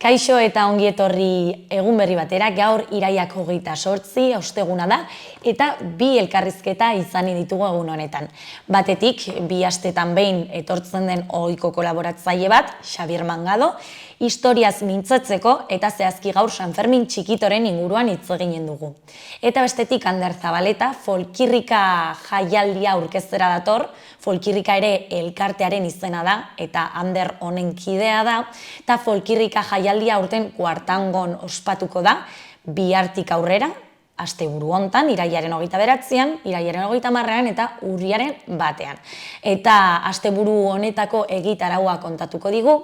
Kaixo eta ongi etorri egun berri batera, gaur iraiak 28, osteguna da, eta bi elkarrizketa izan ditugu egun honetan. Batetik, bi astetan behin etortzen den ohiko kolaboratzaile bat, Xabier Mangado, historiaz mintzatzeko eta zehazki gaur San Fermin txikitoren inguruan hitz eginen dugu. Eta bestetik Ander Zabaleta, folkirrika jaialdia aurkeztera dator, folkirrika ere elkartearen izena da, eta Ander honen kidea da, eta folkirrika jaialdia aurten kuartangon ospatuko da, bihartik aurrera, asteburu hontan, iraiaren 29an, iraiaren 30an eta urriaren 1ean. Eta asteburu honetako egitaraua kontatuko digu,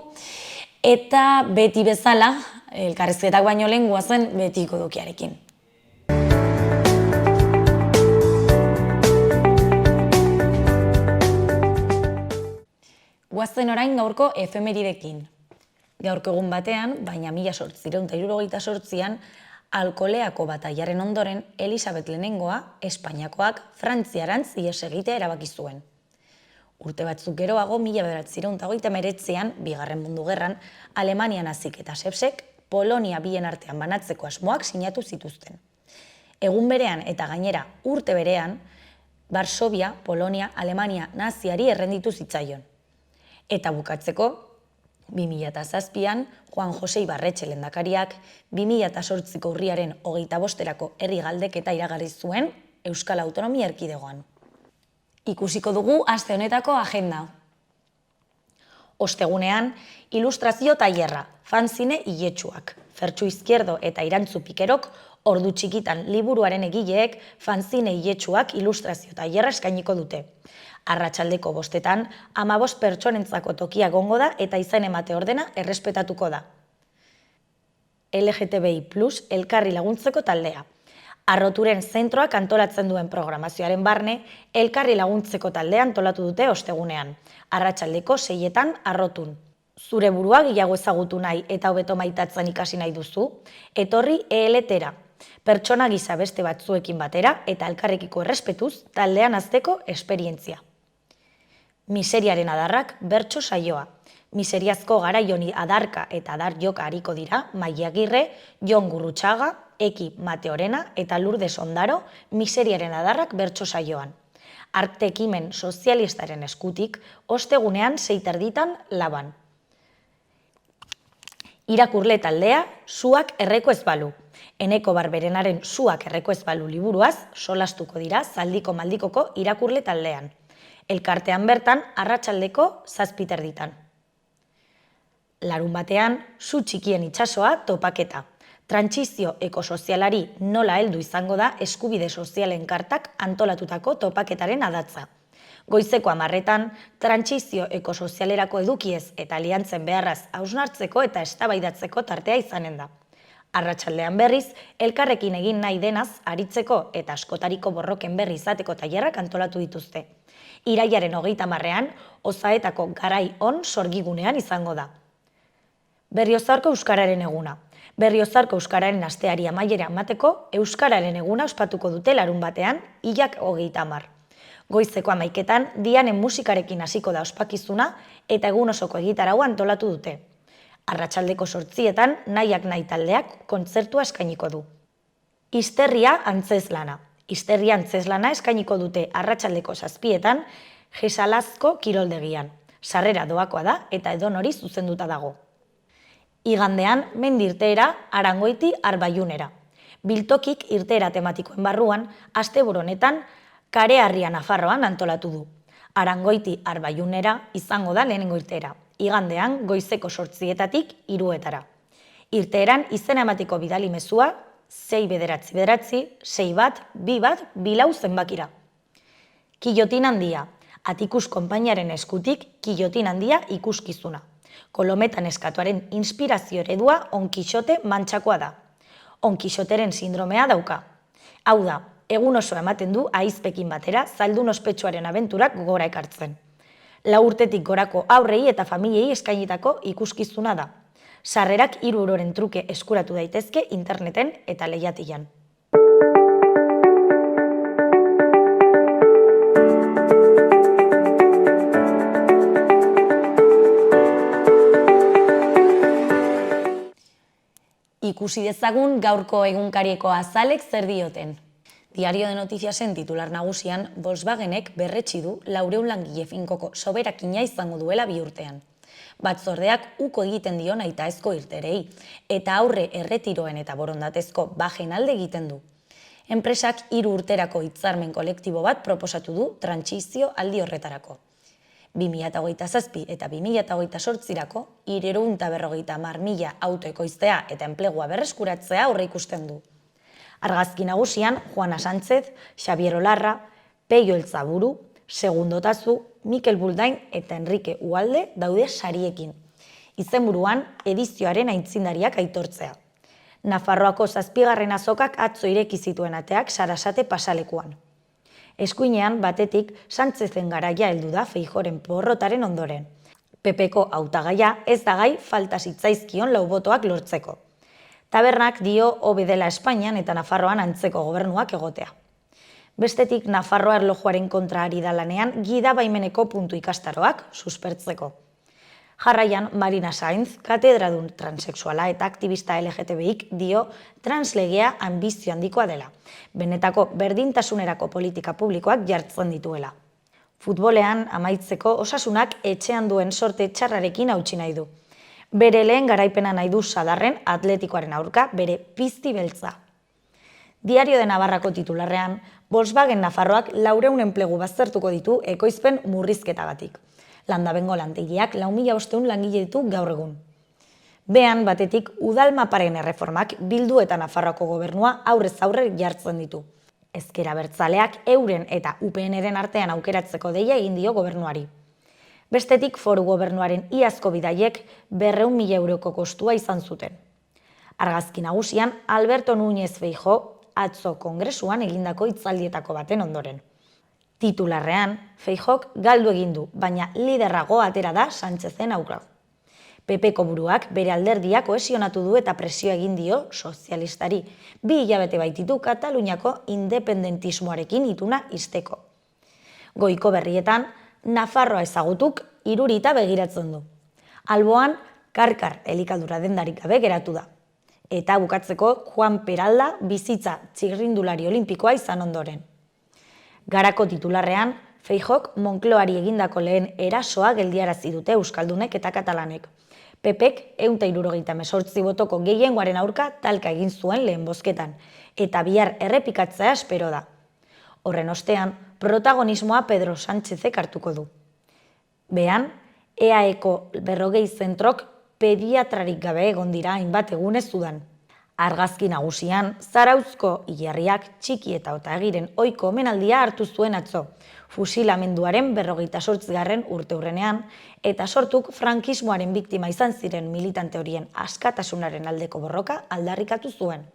eta beti bezala, elkarrizketak baino lehen goazen betiko dukiarekin. Goazen orain gaurko efemeridekin. Gaurko egun batean, baina 1878an, Alkoleako bataiaren ondoren, Elisabet Lehenengoa, Espainiakoak, Frantziarantz ihes egitea erabaki zuen. Urte batzuk geroago, 1939an, Bigarren Mundu Gerran, Alemania nazik eta Sepsek, Polonia bien artean banatzeko asmoak sinatu zituzten. Egun berean eta gainera urte berean, Varsovia, Polonia, Alemania naziari errenditu zitzaion. Eta bukatzeko, 2007an, Juan Jose Ibarretxe lehendakariak 2008ko urriaren 25erako herri galdeketa iragarri zuen Euskal Autonomia Erkidegoan. Ikusiko dugu aste honetako agenda. Ostegunean, ilustrazio tailerra, fanzine iletsuak. Fertxu Izquierdo eta Irantzu Pikerok, ordu txikitan liburuaren egileek fanzine iletsuak ilustrazio tailerra eskainiko dute. Arratsaldeko 5etan, 15 pertsonentzako tokia egongo da eta izan emate ordena errespetatuko da. LGTBI+ elkarri laguntzeko taldea. Arroturen zentroak antolatzen duen programazioaren barne, elkarri laguntzeko taldea antolatu dute ostegunean. Arratsaldeko 6etan Arrotun. Zure burua gehiago ezagutu nahi eta hobeto maitatzen ikasi nahi duzu, etorri ELT-ra. Pertsona gisa beste batzuekin batera eta elkarrekiko errespetuz taldean hazteko esperientzia. Miseriaren adarrak bertso saioa. Miseriazko Garaioni adarka eta adar joka hariko dira Maia Agirre, Jon Gurrutxaga, Eki Mateorena eta Lourdes Ondaro Miseriaren adarrak bertso saioan. Arte ekimen sozialistaren eskutik, ostegunean 6:30 Laban. Irakurle taldea, Suak erreko ez balu. Eneko Barberenaren Suak erreko ez balu liburuaz solastuko dira Zaldiko Maldikoko irakurle taldean. Elkartean bertan, arratsaldeko 7:30. Larunbatean, Su txikien itsasoa topaketa. Trantsizio ekosozialari nola heldu izango da eskubide sozialen kartak antolatutako topaketaren adatza. Goizeko 10etan, trantsizio ekosozialerako edukiez eta aliantzen beharraz hausnartzeko eta eztabaidatzeko tartea izanen da. Arratsaldean berriz, elkarrekin egin nahi denaz aritzeko eta askotariko borroken berri izateko tailerrak antolatu dituzte. Iraiaren 30ean, Ozaetako Garai On sorgigunean izango da. Berriozarko Euskararen eguna. Berriozarko Euskararen asteari amaiera emateko Euskararen eguna ospatuko dute larunbatean, hilak 30. Goizeko 11etan, Dianen musikarekin hasiko da ospakizuna eta egun osoko egitaraua antolatu dute. Arratsaldeko 8etan, Nahiak Nahi taldeak kontzertua eskainiko du. Histerria antzezlana. Histerria antzezlana eskainiko dute arratsaldeko 7etan, Jesalazko kiroldegian. Sarrera doakoa da eta edonori zuzenduta dago. Igandean, mendi irteera, Arangoiti Arbaiunera. Biltokik irteera tematikoen barruan, asteburu honetan, Kareharria Nafarroan antolatu du. Arangoiti Arbaiunera izango da lehenengo irteera. Igandean, goizeko 8etatik 3etara. Irteeran izena ematiko bidali mezua, 6-9-9-6-1-2-1 zenbakira. Kilotin handia. Atikus konpainiaren eskutik Kilotin handia ikuskizuna. Kolometan eskatuaren inspirazio eredua Onkixote mantxakoa da. Onkixoteren sindromea dauka. Hau da, egun oso ematen du ahizpekin batera zaldun ospetsuaren abenturak gogora ekartzen. 4 urtetik gorako haurrei eta familiei eskainitako ikuskizuna da. Sarrerak 3 euroren truke eskuratu daitezke interneten eta lehiatilan. Ikusi dezagun gaurko egunkarieko azalek zer dioten. Diario de Notiziasen titular nagusian, Volkswagenek berretsi du 400 langile finkoko soberakina izango duela 2 urtean. Batzordeak uko egiten dio nahitaezko irterei, eta aurre erretiroen eta borondatezko bajen alde egiten du. Enpresak 3 urterako hitzarmen kolektibo bat proposatu du trantsizio aldi horretarako. 2027 eta 2028rako 350.000 auto ekoiztea eta enplegua berreskuratzea aurre ikusten du. Argazki nagusian, Juana Sánchez, Xabier Olarra, Peio Eltzaburu, Segundo Tazu, Mikel Buldain eta Enrique Ugalde daude sariekin. Izenburuan, edizioaren aitzindariak aitortzea. Nafarroako 7. azokak atzo ireki zituen ateak Sarasate pasalekuan. Eskuinean, batetik, Sánchezen garaia heldu da Feijóoren porrotaren ondoren. PPko hautagaia ez da gai falta zitzaizkion 4 botoak lortzeko. Tabernak dio hobe dela Espainian eta Nafarroan antzeko gobernuak egotea. Bestetik, Nafarroa erlojuaren kontra ari da lanean gidabaimeneko puntu ikastaroak suspertzeko. Jarraian, Marina Sainz, katedradun transexuala eta aktivista LGTBIk dio translegea anbizio handikoa dela. Benetako berdintasunerako politika publikoak jartzen dituela. Futbolean, amaitzeko, Osasunak etxean duen sorte txarrarekin hautsi nahi du. Bere lehen garaipena nahi du Sadarren Atletikoaren aurka bere pizti beltza. Diario de Navarrako titularrean, Volkswagen Nafarroak 400 enplegu baztertuko ditu ekoizpen murrizketagatik. Landabengo lantegiak 4.500 langile ditu gaur egun. Behan, batetik, udalmaparen erreformak Bildu eta Nafarroako gobernua aurrez aurre jartzen ditu. Ezker Abertzaleak euren eta UPNren artean aukeratzeko deia egin dio gobernuari. Bestetik, foru gobernuaren iazko bidaiek 200.000 euroko kostua izan zuten. Argazki nagusian, Alberto Núñez Feijóo atzo kongresuan egindako hitzaldietako baten ondoren. Titularrean, Feijóok galdu egin du, baina liderrago atera da Sánchezen aurka. PPko buruak bere alderdia kohesionatu du eta presio egin dio sozialistari. 2 hilabete baititu Kataluniako independentismoarekin ituna izteko. Goiko berrietan, Nafarroa ezagutuk irurita begiratzen du. Alboan, karkar elikadura dendarik gabe geratu da. Eta bukatzeko Juan Peralda bizitza txirrindulari olimpikoa izan ondoren. Garako titularrean, Feijóok Moncloari egindako lehen erasoa geldiarazi dute euskaldunek eta katalanek. PPk 178 botoko gehiengoaren aurka talka egin zuen lehen bozketan, eta bihar errepikatzea espero da. Horren ostean, protagonismoa Pedro Sánchezek hartuko du. Behan, EAEko 40 zentrok pediatrarik gabe egon dira hainbat egunez udan. Argazki nagusian, Zarauzko hilerriak txiki eta otagiren ohiko omenaldia hartu zuen atzo, fusilamenduaren 48. urteurrenean, eta sortuk frankismoaren biktima izan ziren militante horien askatasunaren aldeko borroka aldarrikatu zuen.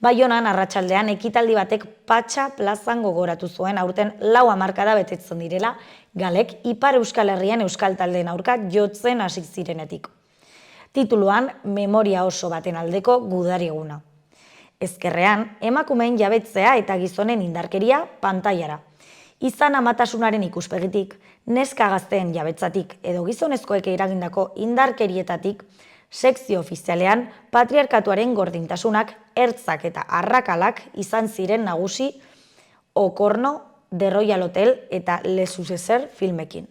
Baionan arratsaldean ekitaldi batek Patxa plazan gogoratu zuen aurten 4 hamarkada betetzen direla galek Ipar Euskal Herrian euskal taldeen aurka jotzen hasi zirenetik. Tituluan, memoria oso baten aldeko gudari eguna. Ezkerrean, emakumeen jabetzea eta gizonen indarkeria pantailara. Izan amatasunaren ikuspegitik, neska gazteen jabetzatik edo gizonezkoek eragindako indarkerietatik, sekzio ofizialean patriarkatuaren gordintasunak, ertzak eta arrakalak izan ziren nagusi Okorno, The Royal Hotel eta Les Successeurs filmekin.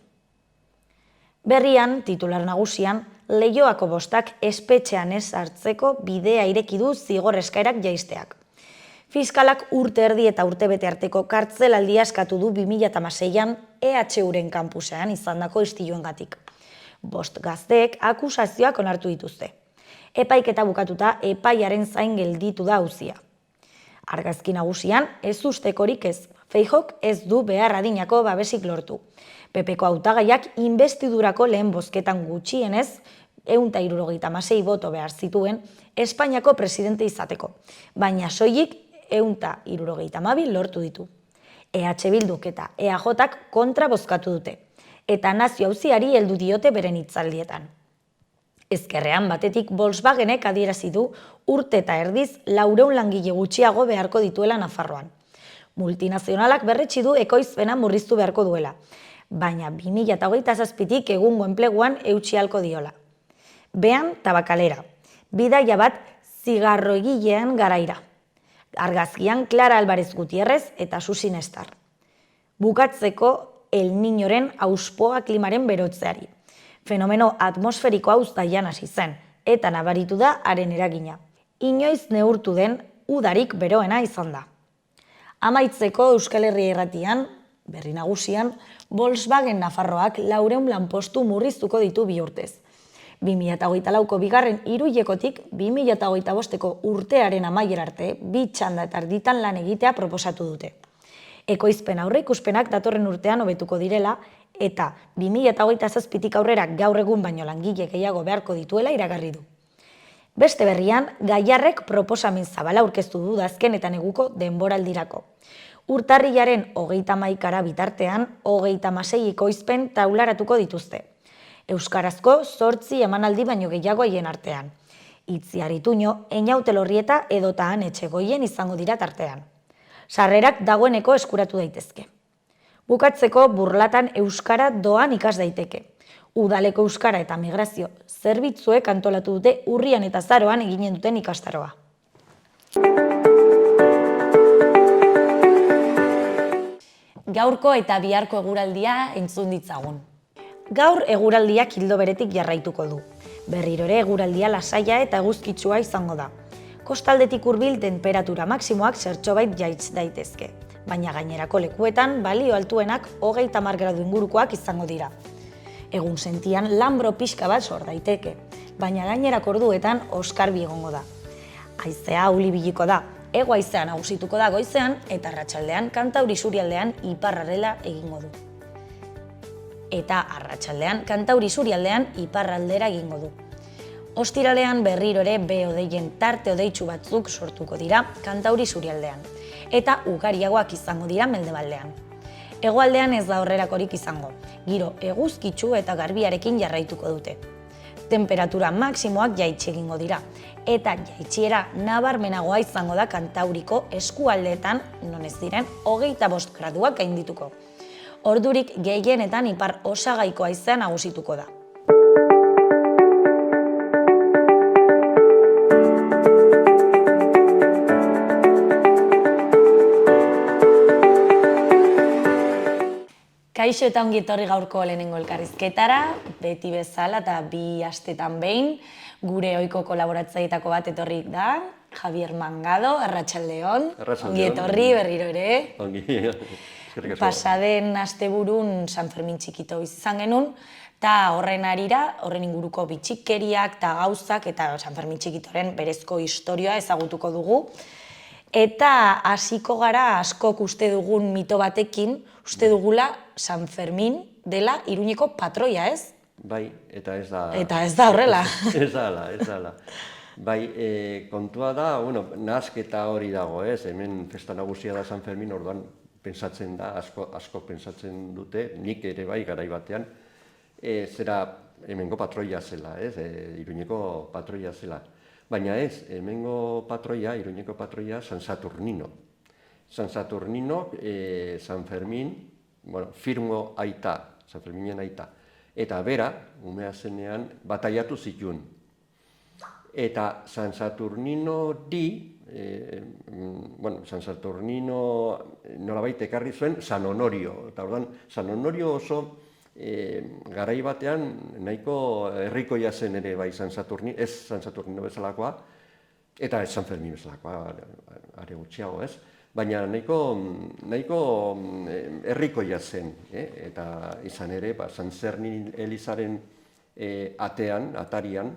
Berrian, titular nagusian, Leioako 5 espetxean ez hartzeko bidea ireki du zigor eskaerak jaisteak. Fiskalak urte erdi eta urtebete arteko kartzelaldia eskatu du 2016an EHUren kampusean izandako istiluengatik. 5 gazteek akusazioak onartu dituzte. Epaiketa bukatuta epaiaren zain gelditu da auzia. Argazki nagusian, ez ustekorik ez, Feijóok ez du behar adinako babesik lortu. PPko hautagaiak inbestidurako lehen bozketan gutxienez 176 boto behar zituen Espainiako presidente izateko, baina soilik 172 lortu ditu. EH Bilduk eta EAJak kontra bozkatu dute, eta nazio auziari heldu diote beren hitzaldietan. Ezkerrean batetik Volkswagenek adierazi du urte eta erdiz 400 langile gutxiago beharko dituela Nafarroan. Multinazionalak berretsi du ekoizpena murriztu beharko duela, baina 2027tik egungo enpleguan eutsi ahalko diola. Behan, Tabakalera, bidaia bat zigarro egilean garaira. Argazkian Clara Álvarez Gutiérrez eta Susin Estar. Bukatzeko El Niñoren auspoa klimaren berotzeari. Fenomeno atmosferiko hau uztailean hasi zen, eta nabaritu da haren eragina. Inoiz neurtu den udarik beroena izan da. Amaitzeko Euskal Herria Irratian, berri nagusian, Volkswagen Nafarroak 400 lanpostu murriztuko ditu bi urtez. 2024ko bigarren hiruhilekotik 2025ko urtearen amaiera arte bi txanda eta erditan lan egitea proposatu dute. Ekoizpen aurreikuspenak datorren urtean hobetuko direla eta 2027tik aurrera gaur egun baino langile gehiago beharko dituela iragarri du. Beste berrian, Gaiarrek proposamen zabala aurkeztu du udazken eta neguko denboraldirako. Urtarrilaren 31 bitartean, 36 ekoizpen taularatuko dituzte. Euskarazko 8 emanaldi baino gehiago haien artean. Itziarituño, Eñautelorrieta edota Han Etxegoien izango dira tartean. Sarrerak dagoeneko eskuratu daitezke. Bukatzeko Burlatan euskara doan ikas daiteke. Udaleko euskara eta migrazio zerbitzuek antolatu dute urrian eta azaroan eginen duten ikastaroa. Gaurko eta biharko eguraldia entzun ditzagun. Gaur eguraldiak ildo beretik jarraituko du. Berriro ere eguraldia lasaia eta eguzkitsua izango da. Kostaldetik hurbil tenperatura maksimoak zertxobait jaitz daitezke, baina gainerako lekuetan balio altuenak 30 gradu ingurukoak izango dira. Egun sentian lanbro pixka bat sor daiteke, baina gainerako orduetan oskarbi egongo da. Haizea ahul-ibiliko da, hego haizea nagusituko da goizean eta arratsaldean kantauri isurialdean iparrarela egingo du. Eta arratsaldean kantauri isurialdean iparraldera egingo du. Ostiralean berriro ere behe-odeien tarte odeitsu batzuk sortuko dira kantauri isurialdean, eta ugariagoak izango dira mendebaldean. Hegoaldean ez da horrelakorik izango, giro eguzkitsu eta garbiarekin jarraituko dute. Temperatura maksimoak jaitsi egingo dira, eta jaitsiera nabarmenagoa izango da kantauriko eskualdeetan, non ez diren 25 graduak gaindituko. Ordurik gehienetan ipar osagaiko haizea nagusituko da. Kaixo eta ongi etorri gaurko lehenengo elkarrizketara, beti bezala eta 2 astetan behin, gure ohiko kolaboratzaileetako bat etorrik da, Javier Mangado, arratsaldeon. Ongi etorri berriro ere. Ongi. Pasaden asteburun San Fermin txikito izan genuen, eta horren arira, horren inguruko bitxikeriak eta gauzak eta San Fermin txikitoren berezko historioa ezagutuko dugu. Eta hasiko gara askok uste dugun mito batekin, uste dugula San Fermin dela Iruñeko patroia, ez? Bai, eta ez da... Eta ez da horrela. Ez da. Bai, kontua da, nahasketa hori dago, ez? Hemen festa nagusia da San Fermin, orduan pentsatzen da, asko pentsatzen dute, nik ere bai garai batean, zera hemengo patroia zela, ez? Iruñeko patroia zela. Baina ez, hemengo patroia, Iruñeko patroia, San Saturnino. San Saturnino, San Fermin, firmo aita, San Ferminen aita. Eta bera, umea zenean, bataiatu zituen. Eta San Saturnino San Saturnino nolabait ekarri zuen San Honorio. Eta orduan, San Honorio oso garai batean nahiko herrikoia zen ere bai San Saturnino, ez San Saturnino bezalakoa, eta ez San Fermin bezalakoa, are gutxiago ez, baina nahiko herrikoia zen, eta izan ere San Zernin Elizaren atarian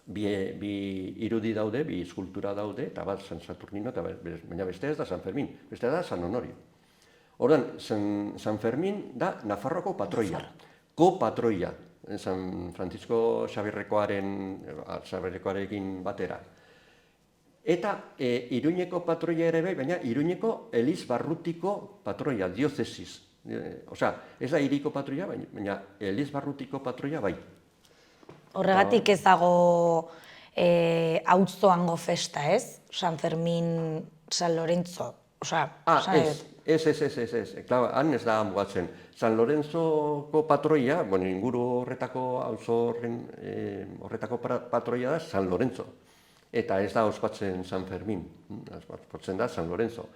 bi irudi daude, bi eskultura daude, eta bat San Saturnino, baina beste ez da San Fermin, beste da San Honorio. Orduan, San Fermin da Nafarroko patroia, ko-patroia, San Francisco Xabierrekoarekin batera. Eta Iruñeko patroia ere bai, baina Iruñeko Elizbarrutiko patroia, diozesis. Osea, ez da hiriko patroia, baina Elizbarrutiko patroia bai. Horregatik ez dago auzoango festa, ez? San Fermin, San Lorenzo. Ez. Klaro, han ez da mugatzen. San Lorenzoko patroia, inguru horretako auzo horretako patroia da San Lorenzo. Eta ez da ospatzen San Fermin, ospatzen da San Lorenzo,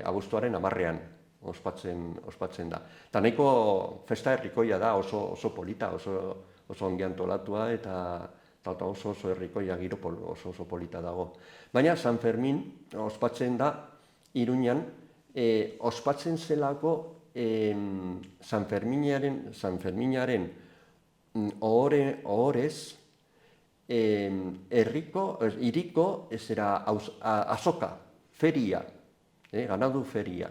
abuztuaren 10ean ospatzen da. Eta nahiko festa herrikoia da, oso polita, oso ongi antolatua eta oso herrikoia, giro oso polita dago. Baina San Fermin ospatzen da Iruñan, ospatzen zelako San Ferminaren ohorez, hiriko azoka, feria, ganadu feria.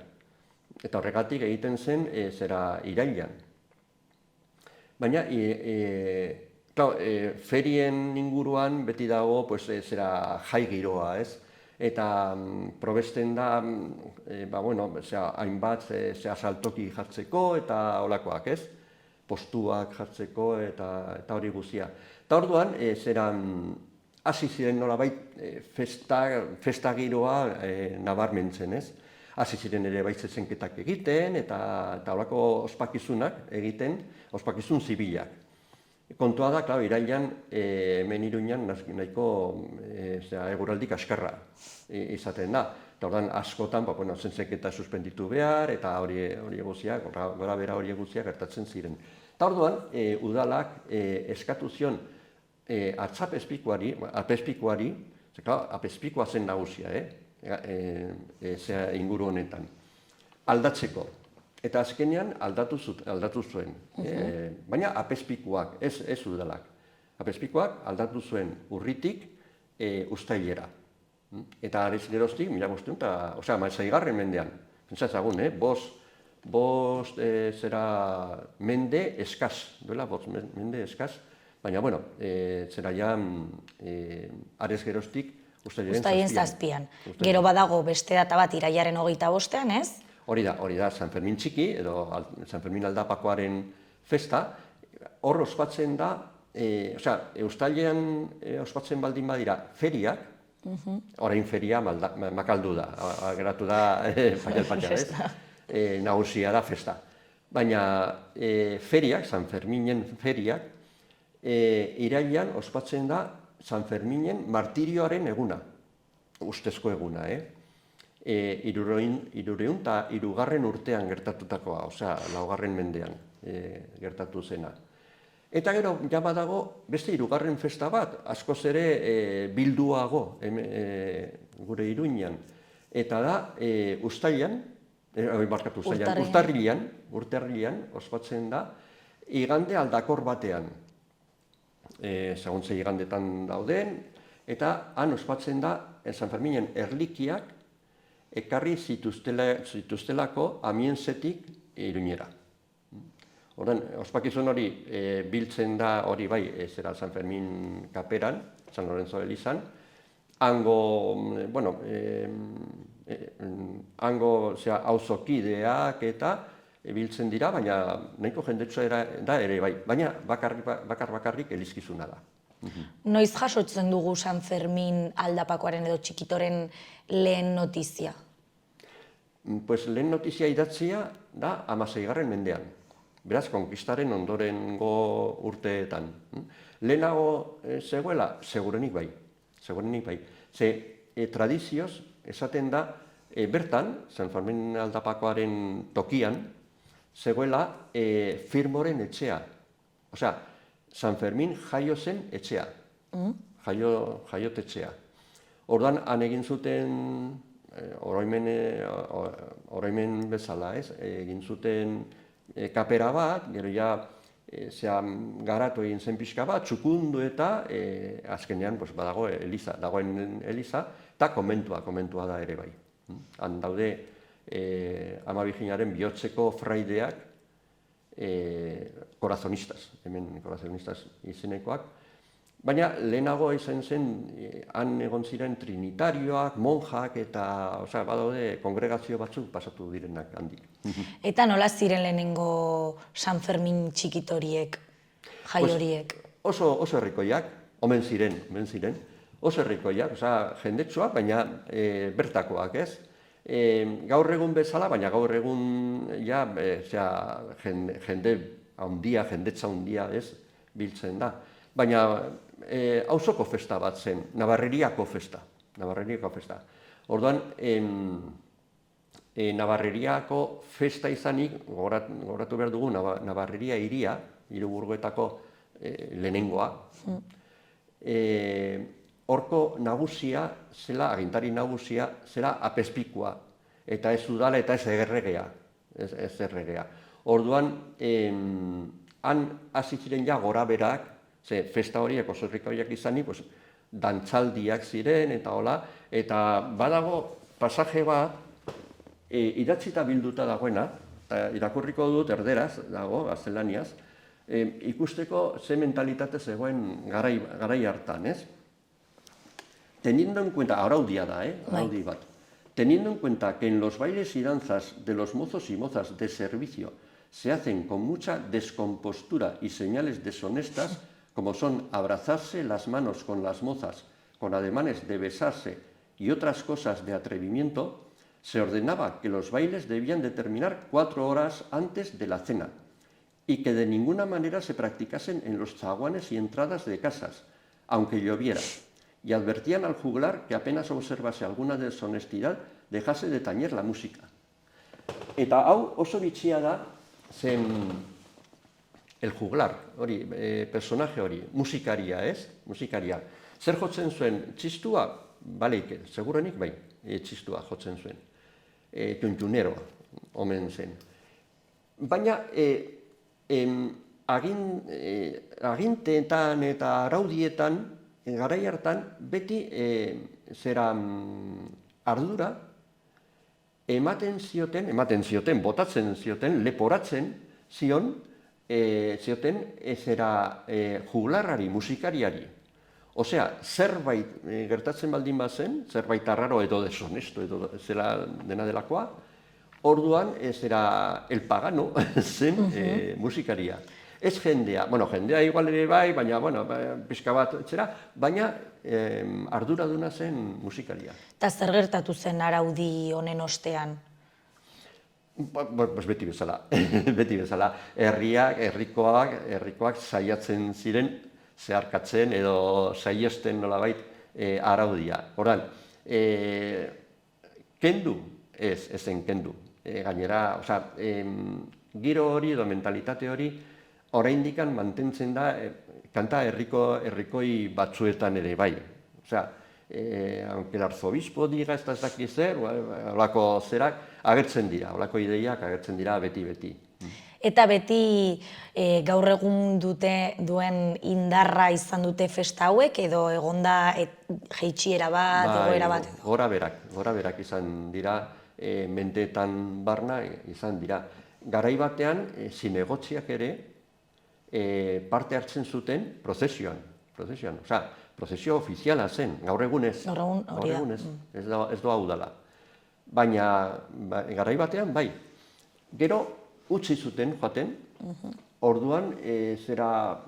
Eta horregatik egiten zen irailean. Baina, ferien inguruan beti dago jai giroa, ez? Eta probesten da, hainbat saltoki jartzeko eta holakoak, ez? Postuak jartzeko eta hori guztia. Eta orduan, hasi ziren nolabait festa giroa nabarmentzen, ez? Hasi ziren ere zezenketak egiten eta horako ospakizunak egiten, ospakizun zibilak. Kontua da, irailean, hemen Iruñan nahiko eguraldi kaskarra izaten da. Eta orduan askotan zezenketa suspenditu behar eta hori guztiak, gora bera hori guztiak gertatzen ziren. Eta orduan, udalak eskatu zion apezpikuari, apezpikua zen nagusia, inguru honetan, aldatzeko. Eta azkenean aldatu zuen, baina apezpikuak, ez udalak. Apezpikuak aldatu zuen urritik uztailera. Eta arez geroztik, 16. mendean, pentsatzagun, bost mende eskaz, duela, bost mende eskaz, baina, zera ja arez geroztik Uztaien zazpian. Gero badago beste data bat irailaren 25ean, ez? Hori da, San Fermin txiki, edo San Fermin aldapakoaren festa, hor ospatzen da, uztailean ospatzen baldin badira feriak, orain feria makaldu da, geratu da patxal, ez? Nagusia da festa. Baina feriak, San Ferminen feriak, irailean ospatzen da San Ferminen martirioaren eguna, ustezko eguna, Hirurehun eta 3. urtean gertatutakoa, 4. mendean gertatu zena. Eta gero, jama dago, beste 3. festa bat, askoz ere bilduago gure Iruñan. Eta da, urtarrilean, ospatzen da, igande aldakor batean. Seguntze igandetan dauden, eta han ospatzen da San Ferminen erlikiak ekarri zituztelako Amienzetik Iruñera. Orduan, ospakizun hori biltzen da hori bai, San Fermin kaperan, San Lorenzo elizan, hango auzokideak eta biltzen dira, baina nahiko jendetsua da ere bai, baina bakarrik elizkizuna da. Noiz jasotzen dugu San Fermin aldapakoaren edo txikitoren lehen notizia? Lehen notizia idatzia da 16. mendean. Beraz, konkistaren ondorengo urteetan. Lehenago zegoela, segurenik bai. Ze tradizioz esaten da, bertan, San Fermin aldapakoaren tokian, zegoela Firmoren etxea. Osea, San Fermin jaio zen etxea, jaiotetxea. Orduan, han egin zuten, oroimen bezala, egin zuten kapera bat, gero ja garatu egin zen pixka bat, txukundu eta azkenean badago eliza, dagoen eliza, eta komentua da ere bai. Han daude Ama Birjinaren bihotzeko fraideak, korazonistas, hemen korazonistas izenekoak, baina lehenago izan zen, han egon ziren trinitarioak, monjak eta, badaude kongregazio batzuk pasatu direnak handik. Eta nola ziren lehenengo San Fermin txikitoriek, jai horiek? Oso herrikoiak, omen ziren, oso herrikoiak, jendetsuak, baina bertakoak, ez? Gaur egun bezala, baina gaur egun jendetza handia, ez, biltzen da. Baina auzoko festa bat zen, Nabarreriako festa. Orduan, Nabarreriako festa izanik, gogoratu behar dugu, Nabarreria hiria, Hiriburgoetako lehenengoa. Horko nagusia zela, agintari nagusia, zela apezpikua. Eta ez udala eta ez erregea. Orduan, han hasi ziren ja gora berak, ze festa horiek oso errikaiak izanik, dantzaldiak ziren eta hola, eta badago pasaje bat, idatzita bilduta dagoena, eta irakurriko dut erderaz, dago, gaztelaniaz, ikusteko ze mentalitate zegoen garai hartan, ez? Teniendo en cuenta, araudia da, araudi bat, teniendo en cuenta que en los bailes y danzas de los mozos y mozas de servicio se hacen con mucha descompostura y señales deshonestas, como son abrazarse las manos con las mozas, con ademanes de besarse y otras cosas de atrevimiento, se ordenaba que los bailes debían de terminar 4 horas antes de la cena y que de ninguna manera se practicasen en los zaguanes y entradas de casas, aunque lloviera, y advertían al juglar que apenas observase alguna deshonestidad dejase de tañer la música. Eta hau oso bitxia da, zen el juglar, hori, personaje hori, musikaria, ez? Musikaria. Zer jotzen zuen? Txistua? Baleike, segurenik bai, txistua jotzen zuen. Tuntunero, omen zen. Baina, aginteetan eta araudietan, garai hartan, beti zera ardura ematen zioten, botatzen zioten, leporatzen zioten zera juglarrari, musikariari. Osea, zerbait gertatzen baldin bazen, zerbait arraro edo deshonesto edo zela dena delakoa, orduan zera el pagano zen musikaria. Ez jendea, jendea igual ere bai, baina, pixka bat etxera, baina arduraduna zen musikaria. Eta zer gertatu zen araudi honen ostean? Beti bezala. Herrikoak saiatzen ziren, zeharkatzen edo saiesten nolabait araudia. Horan, kendu, ezen kendu. Gainera, giro hori edo mentalitate hori, oraindikan mantentzen da kanta herrikoi batzuetan ere bai. Aunque el arzobispo diga ez dakit zer, holako zerak agertzen dira, holako ideiak agertzen dira beti. Eta beti gaur egun duen indarra izan dute festa hauek, edo egonda jeitsiera bat, egoera bat? Gora berak izan dira, mendeetan barna izan dira. Garai batean, zinegotziak ere, parte hartzen zuten prozesioan. Prozesio ofiziala zen, gaur egunez. Ez doa udala. Baina, garai batean, bai. Gero, utzi zuten joaten, orduan, zera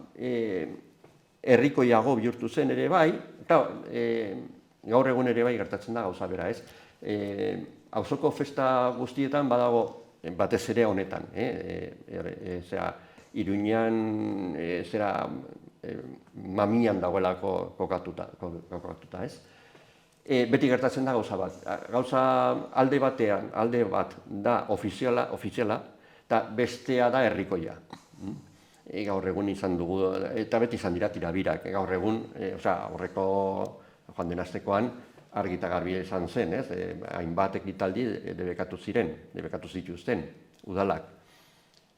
herrikoiago bihurtu zen ere bai, gaur egun ere bai gertatzen da gauza bera, ez? Auzoko festa guztietan badago, batez ere honetan, Iruñean, mamian dagoelako kokatuta, ez? Beti gertatzen da gauza bat. Gauza alde bat da ofiziala, eta bestea da herrikoia. Gaur egun izan dugu, eta beti izan dira tirabirak. Gaur egun, aurreko joan den astekoan, argi eta garbi izan zen, ez? Hainbat ekitaldi debekatu zituzten, udalak.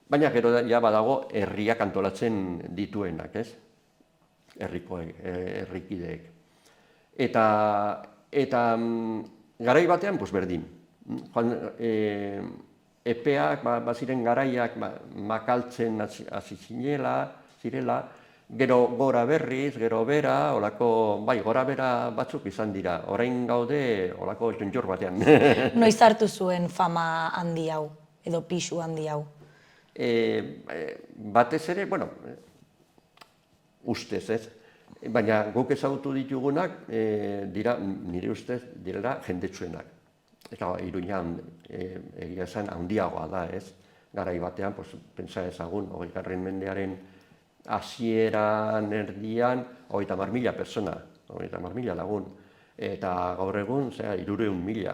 Baina gero ja badago herriak antolatzen dituenak, ez? Herrikideek. Eta garai batean, berdin. Epeak, baziren garaiak makaltzen hasi zirela, gero gora berriz, gero bera, gora bera batzuk izan dira. Orain gaude, olako jonjor batean. Noiz hartu zuen fama handi hau, edo pisu handi hau? Batez ere, ustez, ez? Baina guk ezagutu ditugunak, nire ustez, direla jendetsuenak. Eta Iruñan egia esan handiagoa da, ez? Garai batean, pentsa ezagun, 20. mendearen hasieran erdian 30.000 pertsona, 30.000 lagun. Eta gaur egun, 300.000,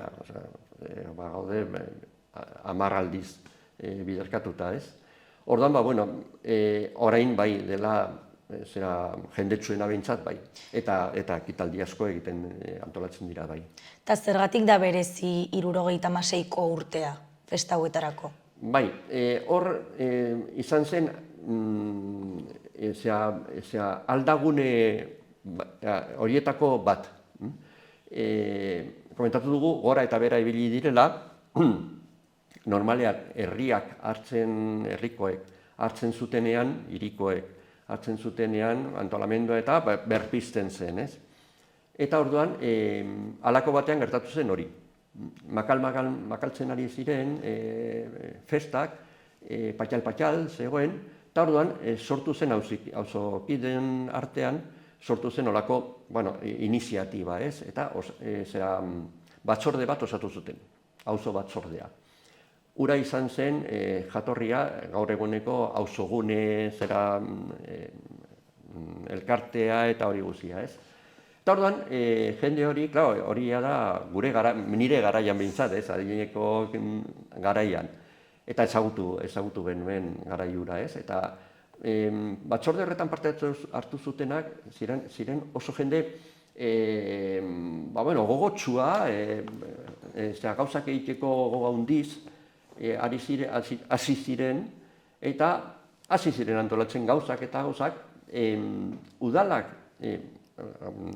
gaude 10 aldiz biderkatuta, ez? Orduan, orain bai dela jendetsuena behintzat bai, eta ekitaldi asko egiten antolatzen dira bai. Eta zergatik da berezi 76ko urtea, festa hauetarako? Bai, hor izan zen aldagune horietako bat. Komentatu dugu, gora eta bera ibili direla, normalean herrikoek hartzen zutenean, hirikoek hartzen zutenean antolamendua eta berpizten zen, ez? Eta orduan, halako batean gertatu zen hori. Makaltzen ari ziren festak, patxal zegoen, eta orduan sortu zen auzokideen artean, sortu zen olako iniziatiba, ez? Eta batzorde bat osatu zuten, auzo batzordea. Ura izan zen jatorria gaur eguneko auzogune elkartea eta hori guztia, ez? Eta orduan, jende hori, hori da nire garaian behintzat, ez, adineko garaian. Eta ezagutu genuen garaiura, ez? Eta batzorde horretan parte hartu zutenak, ziren oso jende gogotsua, gauzak egiteko gogo handiz, hasi ziren, eta hasi ziren antolatzen gauzak, udalak,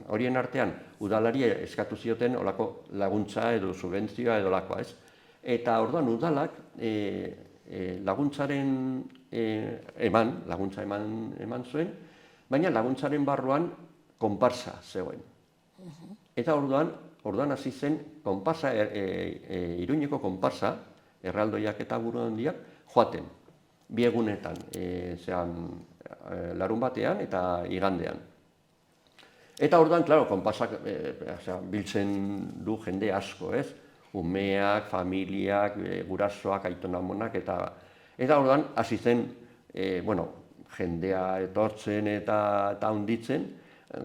horien artean, udalari eskatu zioten olako laguntza edo subentzioa edo lakoa, ez? Eta orduan udalak laguntzaren laguntza eman zuen, baina laguntzaren barruan konparsa zegoen. Eta orduan hasi zen konparsa, Iruñeko konparsa, erraldoiak eta buru handiak, joaten, bi egunetan, larun batean eta igandean. Eta orduan, konparsak biltzen du jende asko, ez? Umeak, familiak, gurasoak, aitonamonak, eta orduan hasi zen, jendea etortzen eta hunditzen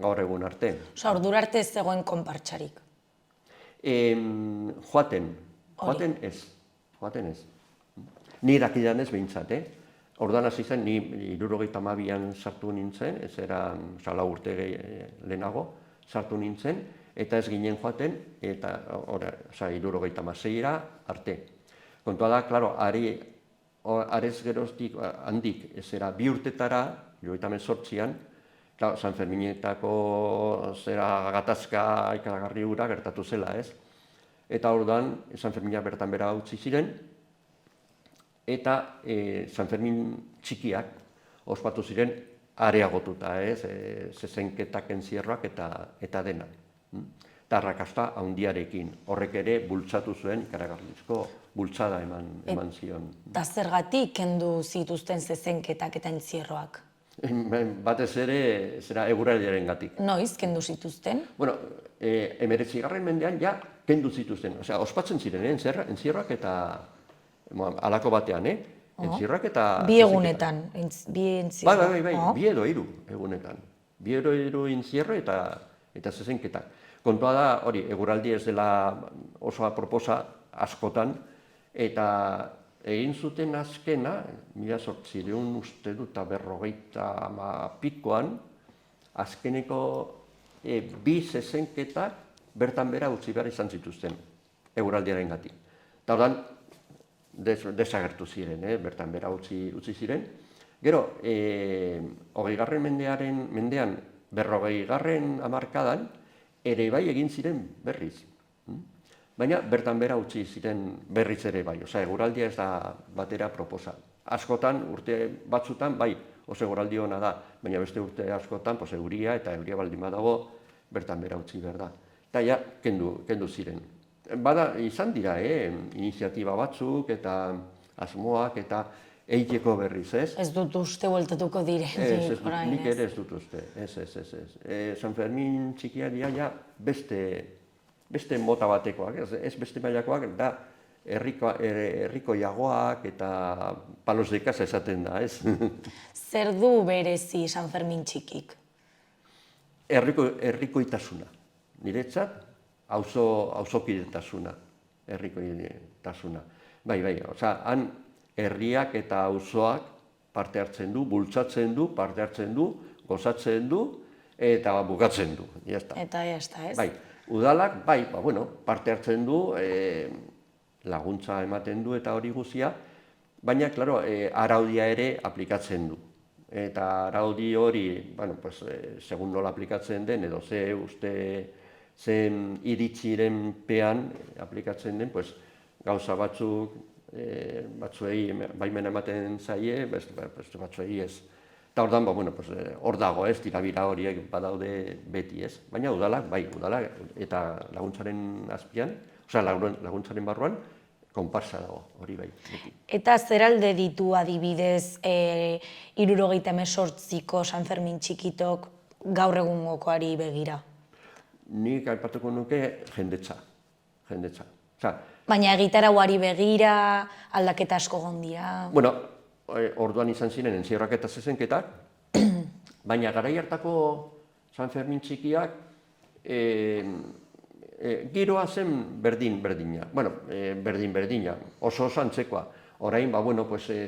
gaur egun arte. Osa, ordura arte ez zegoen konpartsarik? Joaten ez. Ni dakidan ez behintzat, Orduan hasi zen, ni 72an sartu nintzen, ez era 4 urte lehenago sartu nintzen, eta ez ginen joaten, eta 76ra arte. Kontua da, arez geroztik handik, ez era 2 urtetara, 78an, San Ferminetako gatazka ikaragarri hura gertatu zela, ez? Eta orduan, San Fermina bertan bera utzi ziren, eta San Fermin txikiak ospatu ziren areagotuta, zezenketak entzierroak eta dena. Eta arrakasta handiarekin, horrek ere bultzatu zuen, ikaragarrizko bultzada eman zion. Eta zergatik kendu zituzten zezenketak eta entzierroak? Batez ere, eguraldiaren gatik. Noiz kendu zituzten? 19. mendean ja kendu zituzten, ospatzen ziren, entzierroak eta halako batean, entzierroak eta... Bi egunetan, bi entzierroak. Bai, bi edo hiru egunetan. Bi edo hiru entzierro eta zezenketak. Kontua da, hori, eguraldi ez dela oso aproposa askotan, eta egin zuten azkena, 1800 uste dut, 50 azkeneko bi zezenketak bertan bera utzi behar izan zituzten, eguraldiaren gatik. Eta ordan, desagertu ziren, bertan bera utzi ziren. Gero, 20. mendean, 40. hamarkadan, ere bai egin ziren berriz. Baina bertan bera utzi ziren berriz ere bai, eguraldia ez da batera proposa. Askotan, urte batzutan, bai, oso eguraldi hona da, baina beste urte askotan, euria eta euria baldin badago, bertan bera utzi behar da. Eta ja, kendu ziren. Bada, izan dira, iniziatiba batzuk eta asmoak eta eiteko berriz, ez? Ez dut uste bueltatuko direnik orain, nik ere ez dut uste, ez. San Fermin txikia dira ja beste mota batekoak, ez beste mailakoak, da herrikoiagoak eta palos de casa esaten da, ez? Zer du berezi San Fermin txikik? Herrikoitasuna. Niretzat, auzokidetasuna, herrikoitasuna. Bai, han herriak eta auzoak parte hartzen du, bultzatzen du, parte hartzen du, gozatzen du, eta bukatzen du. Eta jazta, ez? Bai, udalak, parte hartzen du, laguntza ematen du eta hori guzia, baina, klaro, araudia ere aplikatzen du. Eta araudi hori, segun nola aplikatzen den, edo zen iritziren pean aplikatzen den, gauza batzuei baimena ematen zaie, batzuei ez. Eta hor dago ez, tirabira horiek badaude beti ez. Baina udalak, eta laguntzaren azpian, laguntzaren barruan, konparsa dago, hori bai. Eta zer alde ditu adibidez 78ko San Fermin txikitok gaur egungokoari begira? Nik aipatuko nuke jendetza. Baina egitarauari begira, aldaketa asko gondia? Orduan izan ziren entzierrak eta zezenketak, baina garai hartako San Fermin txikiak giroa zen berdin-berdina. Berdin-berdina, oso antzekoa. Orain,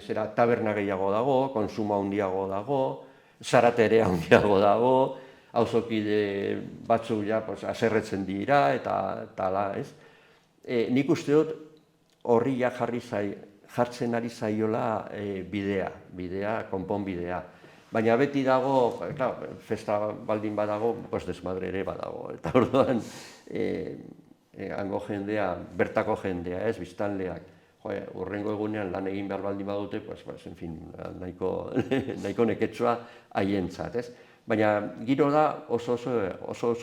zera taberna gehiago dago, konsumo handiago dago, zaratere handiago dago, auzokide batzuk haserretzen dira, eta ala, ez? Nik uste dut horri jartzen ari zaiola bidea, konponbidea. Baina beti dago, festa baldin badago, desmadre ere badago. Eta orduan, hango jendea, bertako jendea, ez, biztanleak, urrengo egunean lan egin behar baldin badute, nahiko neketsua haientzat, ez? Baina giro da oso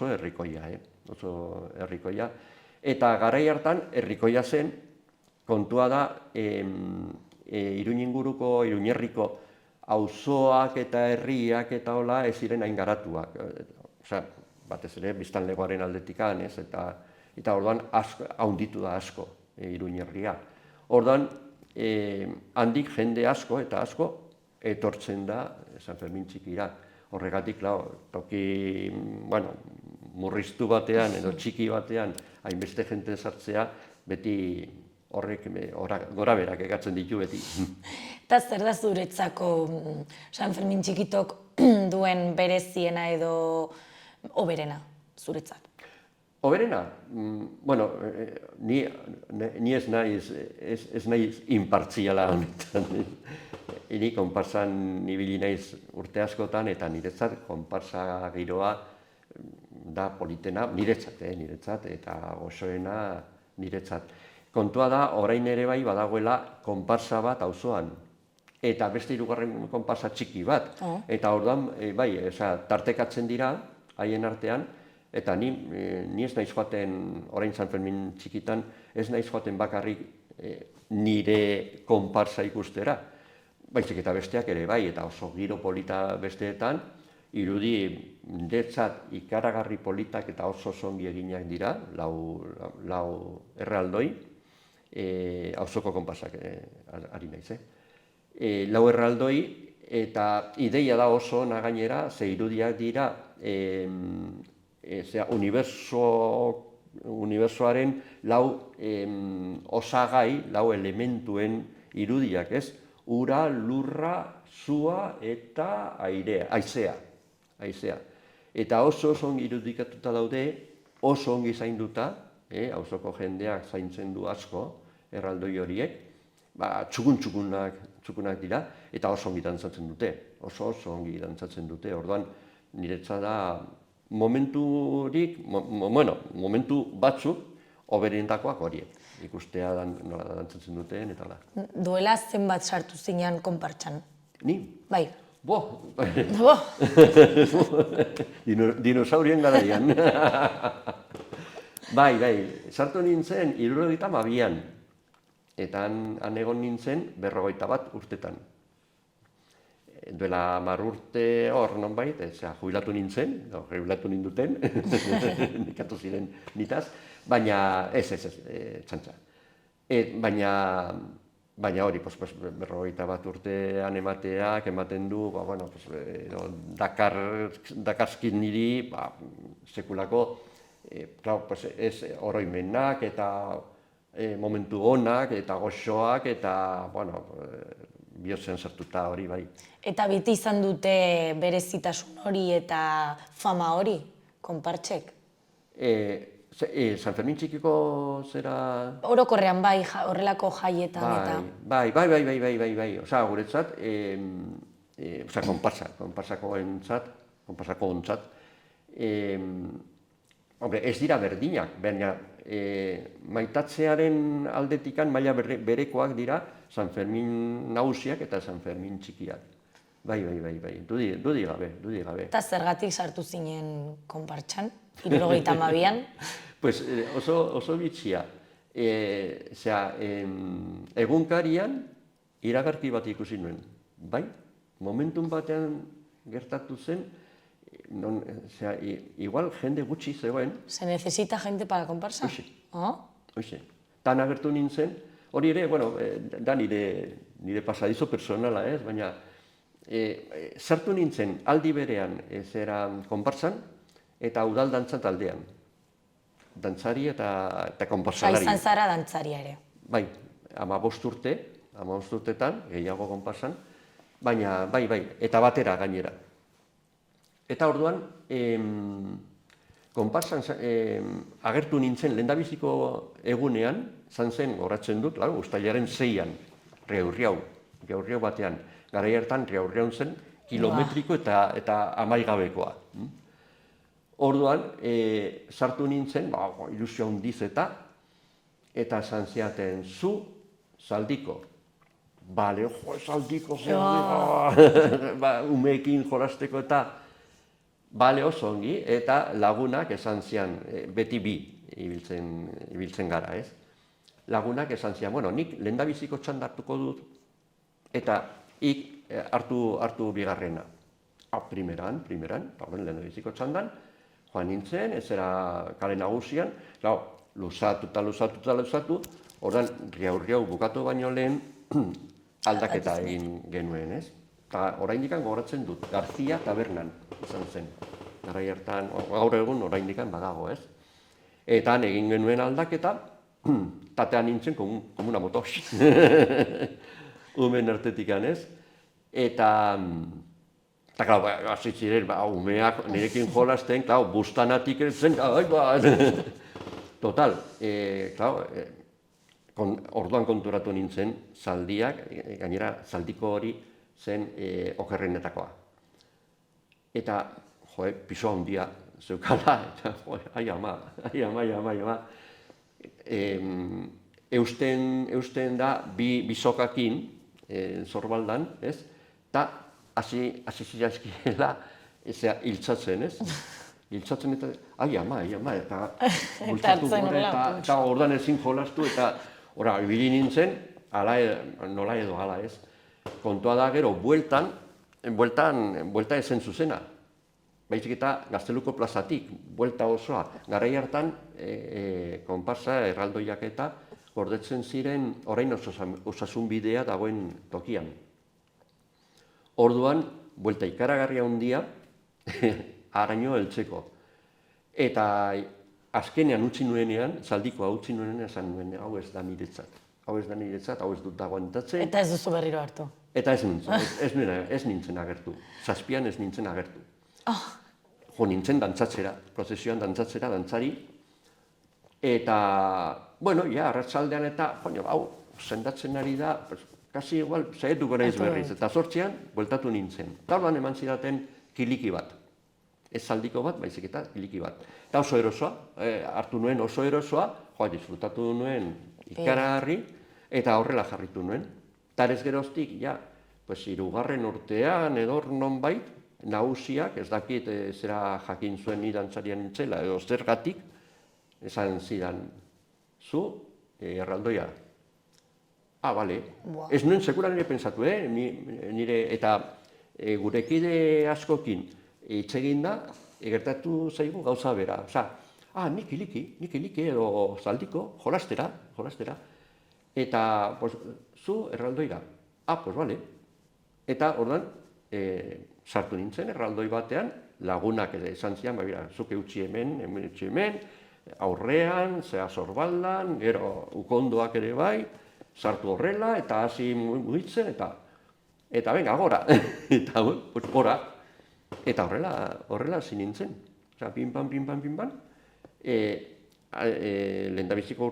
herrikoia, oso herrikoia. Eta garai hartan, herrikoia zen, kontua da, Iruñerriko auzoak eta herriak eta hola ez ziren hain garatuak. Batez ere, biztanlegoaren aldetikan, ez? Eta orduan, haunditu da asko Iruñerria. Orduan, handik jende asko eta asko etortzen da San Fermin txikira. Horregatik, toki murriztu batean edo txiki batean hainbeste jente sartzea, beti horrek gora berak egatzen ditu beti. Eta zer da zuretzako San Fermin txikitok duen bereziena edo oberena zuretzat? Oberena? Ni ez naiz inpartziala honetan. Ni konparsan ibili naiz urte askotan, eta niretzat konparsa giroa da politena, niretzat, eta gozoena niretzat. Kontua da, orain ere bai badagoela konparsa bat auzoan, eta beste hirugarren konparsa txiki bat. Eta orduan, tartekatzen dira, haien artean, eta ni ez naiz joaten, orain San Fermin txikitan, ez naiz joaten bakarrik nire konparsa ikustera. Baizik eta besteak ere bai, eta oso giro polita besteetan, irudi niretzat ikaragarri politak eta oso zongi eginak dira, lau erraldoi, auzoko konpasak ari naiz. Lau erraldoi, eta ideia da oso ona gainera, ze irudiak dira unibertsoaren lau osagai, lau elementuen irudiak, ez? Ura, lurra, zua eta haizea. Eta oso ongi irudikatuta daude, oso ongi zainduta, auzoko jendeak zaintzen du asko, erraldoi horiek, txukunak dira, eta oso ongi dantzatzen dute, oso ongi dantzatzen dute. Orduan, niretzat da momentu batzuk, hoberenetakoak horiek. Ikustea nola dantzatzen duten, eta hala. Duela zenbat sartu zinean konpartsan? Ni? Bai. Bo! Dinosaurien garaian. Bai, sartu nintzen 72an, eta han egon nintzen 51 urtetan. Duela 10 urte hor nonbait, jubilatu nintzen, jubilatu ninduten, nikatu ziren nitaz, baina ez, txantxa. Baina hori, 51 urtean emateak ematen du, dakarzkin niri sekulako ez oroimenak eta momentu onak eta goxoak eta bihotzean sartuta hori bai. Eta beti izan dute berezitasun hori eta fama hori, konpartsek? San Fermin txikiko zera... Orokorrean bai, horrelako jaietan eta... Bai. Osa, guretzat, konparsako ontzat, ez dira berdinak, baina maitatzearen aldetikan maila berekoak dira San Fermin nagusiak eta San Fermin txikiak. Bai, dudi gabe. Eta zergatik sartu zinen konpartsan, 72an? Pues oso bitxia. Egunkarian iragarki bat ikusi nuen. Bai, momentun batean gertatu zen, igual jende gutxi zegoen. Se necesita gente para comparsa? Hoxe. Tan agertu nintzen, hori ere, da nire pasadizo personala, baina sartu nintzen aldi berean zera konparsan eta udal dantza taldean. Dantzari eta konparsalari. Izan zara dantzaria ere. Bai, 15 urteetan, gehiago konparsan, baina bai, eta batera gainera. Eta orduan, konparsan agertu nintzen lehendabiziko egunean, zan zen, goratzen dut, uztailaren 6an, Riaurriau batean. Garai hartan Riaurriaun zen, kilometriko eta amaigabekoa. Orduan, sartu nintzen, ilusio handiz eta esan ziaten, zu Zaldiko. Bale, Zaldiko, umeekin jolasteko eta bale oso ongi, eta lagunak esan zian, beti bi ibiltzen gara, ez? Lagunak esan zian, nik lehendabiziko txanda hartuko dut, eta hartu bigarrena. Primeran, lehendabiziko txandan, joan nintzen, ez era kale nagusian, luzatu, ordan Riaurriau bukatu baino lehen aldaketa egin genuen, ez? Eta oraindik gogoratzen dut, Garzia tabernan izan zen. Garai hartan, gaur egun oraindik badago, ez? Eta egin genuen aldaketa, tatean nintzen komuna moto, umen artetik ez? Eta, hasi ziren, umeak nirekin jolasten, bustanatik zen, Total, orduan konturatu nintzen Zaldiak, gainera Zaldiko hori zen okerrenetakoa. Eta, piso handia zeukala, eta, ai ama. Eusten da bi sokakin, zorbaldan, ez? Eta hasi zirazkiela hiltzatzen, ez? Hiltzatzen eta, ai ama, eta bultzatu gure, eta ordan ezin jolastu, eta ibili nintzen, nola edo hala, ez? Kontua da gero, buelta ezen zuzena. Baizik eta Gazteluko plazatik, buelta osoa. Garai hartan, konparsa, erraldoiak eta gordetzen ziren orain osasun bidea dagoen tokian. Orduan, buelta ikaragarria handia, haraino heltzeko. Eta azkenean utzi nuenean, Zaldikoa utzi nuenean, esan nuen, hau ez da niretzat. Hau ez dut dagoentatzen. Eta ez duzu berriro hartu. Eta ez nintzen agertu. Zazpian ez nintzen agertu. Jo nintzen dantzatzera, prozesioan dantzatzera, dantzari. Eta, arratsaldean eta, hau, sendatzen ari da, kasi igual, zaituko naiz berriz. Eta 8an, bueltatu nintzen. Eta orduan eman zidaten kiliki bat. Ez Zaldiko bat, baizik eta kiliki bat. Eta oso erosoa, hartu nuen oso erosoa, disfrutatu nuen ikaragarri, eta horrela jarritu nuen. Eta ez geroztik, 3. urtean edor nonbait, nagusiak, ez dakit zera jakin zuen ni dantzarian nintzela, edo zergatik, esan zidan, zu erraldoia. Bale. Ez nuen sekuran nire pensatu, nire, eta gurekide askokin hitz egin da, gertatu zaigu gauza bera. Nik iliki edo Zaldiko, jolastera. Eta, pues, zu erraldoira. Pues bale. Eta, ordan, sartu nintzen erraldoi batean, lagunak ere esan zian, begira, zuke utzi hemen, utzi hemen, aurrean, zea sorbaldan, gero ukondoak ere bai, sartu horrela, eta hasi mugitzen, eta venga, gora. Eta, pues, gora. Eta horrela hasi nintzen. Osea, pinpan, lehendabiziko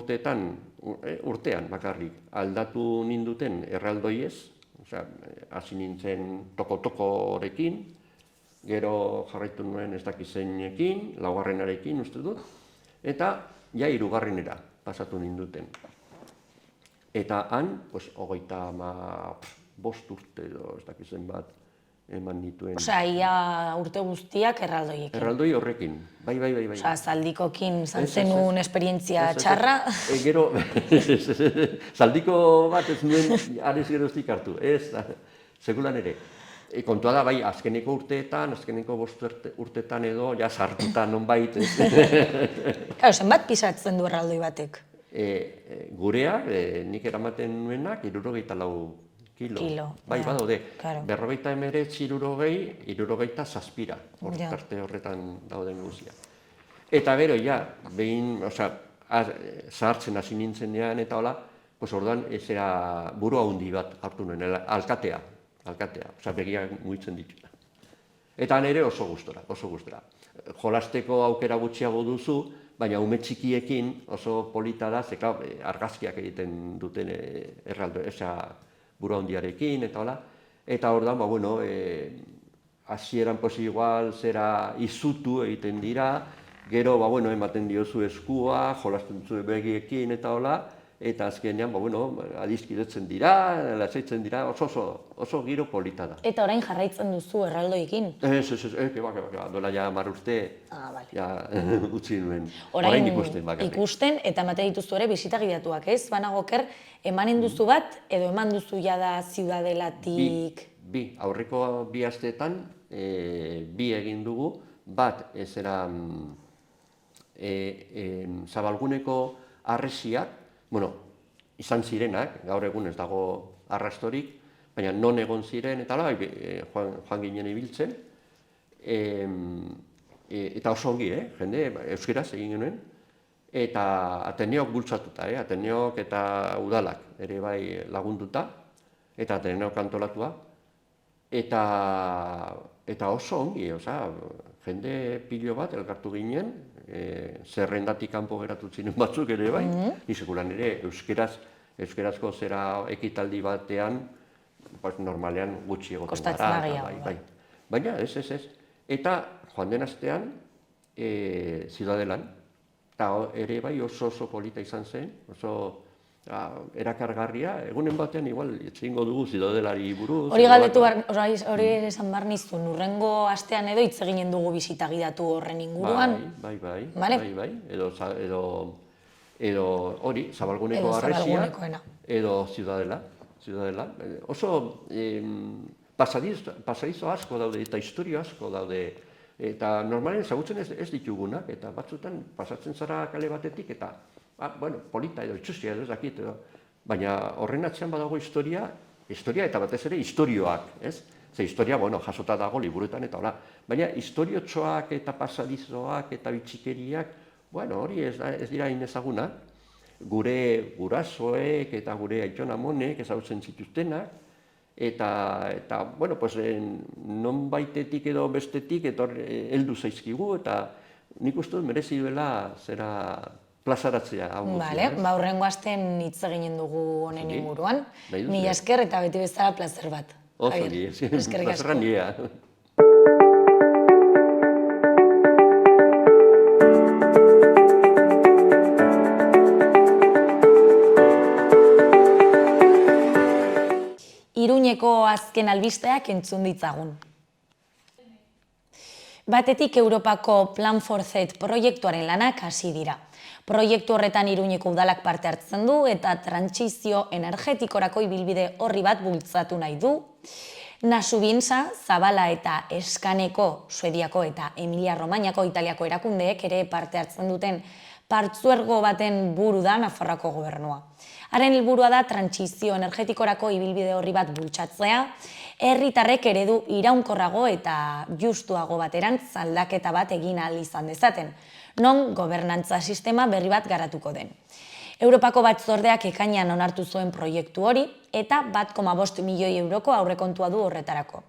urtean bakarrik aldatu ninduten erraldoiez, osea, hasi nintzen toko-tokorekin, gero jarraitu nuen ez dakizeinekin, laugarrenarekin uste dut, eta ja hirugarrenera pasatu ninduten. Eta han, pues, 35 urte edo ez dakizen bat eman nituen. Osea, ia urte guztiak erraldoiekin. Erraldoi horrekin, bai. Osea, zaldikokin zenuen esperientzia txarra. Gero, zaldiko bat ez nuen arez geroztik hartu, ez, segulan ere. Kontua da, bai, azkeneko urteetan 5 urteetan edo, ja sartuta nonbait. Claro, zenbat pisatzen du erraldoi batek? Gureak, nik eramaten nuenak, 64 kilo. Bai, badaude, 59, 67, tarte horretan dauden guzia. Eta gero, ja, behin, zahartzen hasi nintzenean eta hola, pues orduan ez era buru handi bat hartu nuen, alkatea, begiak mugitzen dituna. Eta nire oso gustora. Jolasteko aukera gutxiago duzu, baina ume txikiekin oso polita da, ze argazkiak egiten duten erraldo, buru handiarekin eta hola. Eta orduan, hasieran igual zera izutu egiten dira, gero, ematen diozu eskua, jolasten zu begiekin eta hola, eta azkenean, adizkidetzen dira, lasaitzen dira, oso giro polita da. Eta orain jarraitzen duzu erraldoiekin? Ez, dola ja 10 urte utzi nuen. Orain ikusten, eta emate dituzu ere bisita gidatuak, ez? Banagoker, emanen duzu bat, edo eman duzu jada Ziudadelatik? Bi, aurreko 2 asteetan, 2 egin dugu, bat ez era Zabalguneko harresiak, izan zirenak, gaur egun ez dago arrastorik, baina non egon ziren, eta joan ginen ibiltzen, eta oso ongi, jende, euskeraz egin genuen, eta Ateneok bultzatuta, Ateneok eta udalak ere bai lagunduta, eta Ateneok antolatua, eta oso ongi, jende pilo bat elkartu ginen, zerrendatik kanpo geratu ziren batzuk ere bai, ni sekulan ere euskerazko zera ekitaldi batean, normalean gutxi egoten gara. Baina ez. Eta joan den astean, Ziudadelan, eta ere bai oso polita izan zen, oso erakargarria, egunen batean igual etxingo dugu Ziudadelari buruz. Hori esan behar nizun, urrengo astean edo hitz eginen dugu bisita gidatu horren inguruan. Bai, edo hori, Zabalguneko harresia, edo Ziudadela. Oso pasadizo asko daude, eta historio asko daude, eta normalen ezagutzen ez ditugunak, eta batzutan pasatzen zara kale batetik, eta polita edo itxusia edo ez dakit, baina horren atzean badago historia eta batez ere historioak, ez? Ze historia, jasota dago liburuetan eta hola, baina historiotxoak eta pasadizoak eta bitxikeriak, hori ez dira inezagunak, gure gurasoek eta gure aitona amonek ezagutzen zituztenak, eta non baitetik edo bestetik heldu zaizkigu, eta nik uste dut merezi duela zera plazaratzea. Hurrengo astean hitz eginen dugu honen inguruan. Mila esker eta beti bezala plazer bat. Oso gi, plazerra nire. Iruñeko azken albisteak entzun ditzagun. Batetik Europako Plan for Z proiektuaren lanak hasi dira. Proiektu horretan Iruñeko udalak parte hartzen du eta trantsizio energetikorako ibilbide horri bat bultzatu nahi du. Nasubintza, Zabala eta Eskaneko, Suediako eta Emilia Romagnako Italiako erakundeek ere parte hartzen duten partzuergo baten buru da Nafarroako gobernua. Haren helburua da trantsizio energetikorako ibilbide horri bat bultzatzea, herritarrek eredu iraunkorrago eta justuago baterantz aldaketa bat egin ahal izan dezaten, non gobernantza sistema berri bat garatuko den. Europako batzordeak ekainean onartu zuen proiektu hori eta 1,5 milioi euroko aurrekontua du horretarako.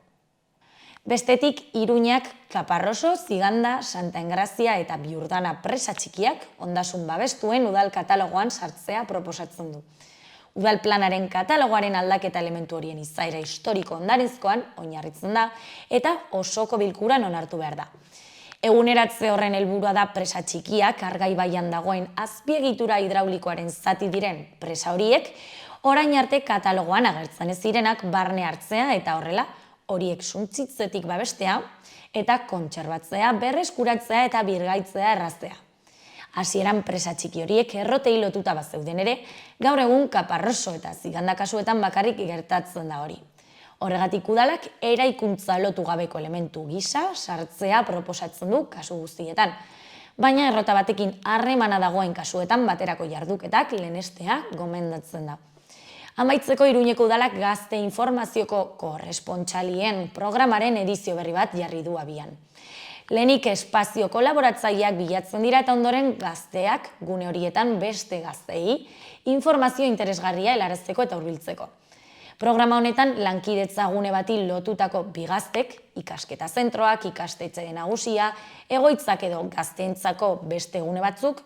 Bestetik, Iruñak, Kaparroso, Ziganda, Santa Engrazia eta Biurdana presa txikiak ondasun babestuen udal katalogoan sartzea proposatzen du. Udal planaren katalogoaren aldaketa elementu horien izaera historiko ondarizkoan oinarritzen da eta osoko bilkuran onartu behar da. Eguneratze horren helburua da presa txikiak Arga ibaian dagoen azpiegitura hidraulikoaren zati diren presa horiek orain arte katalogoan agertzen ez zirenak barne hartzea eta horrela horiek suntzitzetik babestea eta kontserbatzea, berreskuratzea eta birgaitzea erraztea. Hasieran presa txiki horiek errotei lotuta bazeuden ere, gaur egun Kaparroso eta Ziganda kasuetan bakarrik gertatzen da hori. Horregatik udalak eraikuntza lotu gabeko elementu gisa sartzea proposatzen du kasu guztietan. Baina errota batekin harremana dagoen kasuetan baterako jarduketak lehenestea gomendatzen da. Amaitzeko Iruñeko udalak gazte informazioko korrespontsalien programaren edizio berri bat jarri du abian. Lehenik espazio kolaboratzaileak bilatzen dira eta ondoren gazteak gune horietan beste gazteei informazio interesgarria helarazteko eta hurbiltzeko. Programa honetan lankidetza gune bati lotutako bi gaztek, ikasketa zentroak, ikastetxe nagusia, egoitzak edo gazteentzako beste gune batzuk,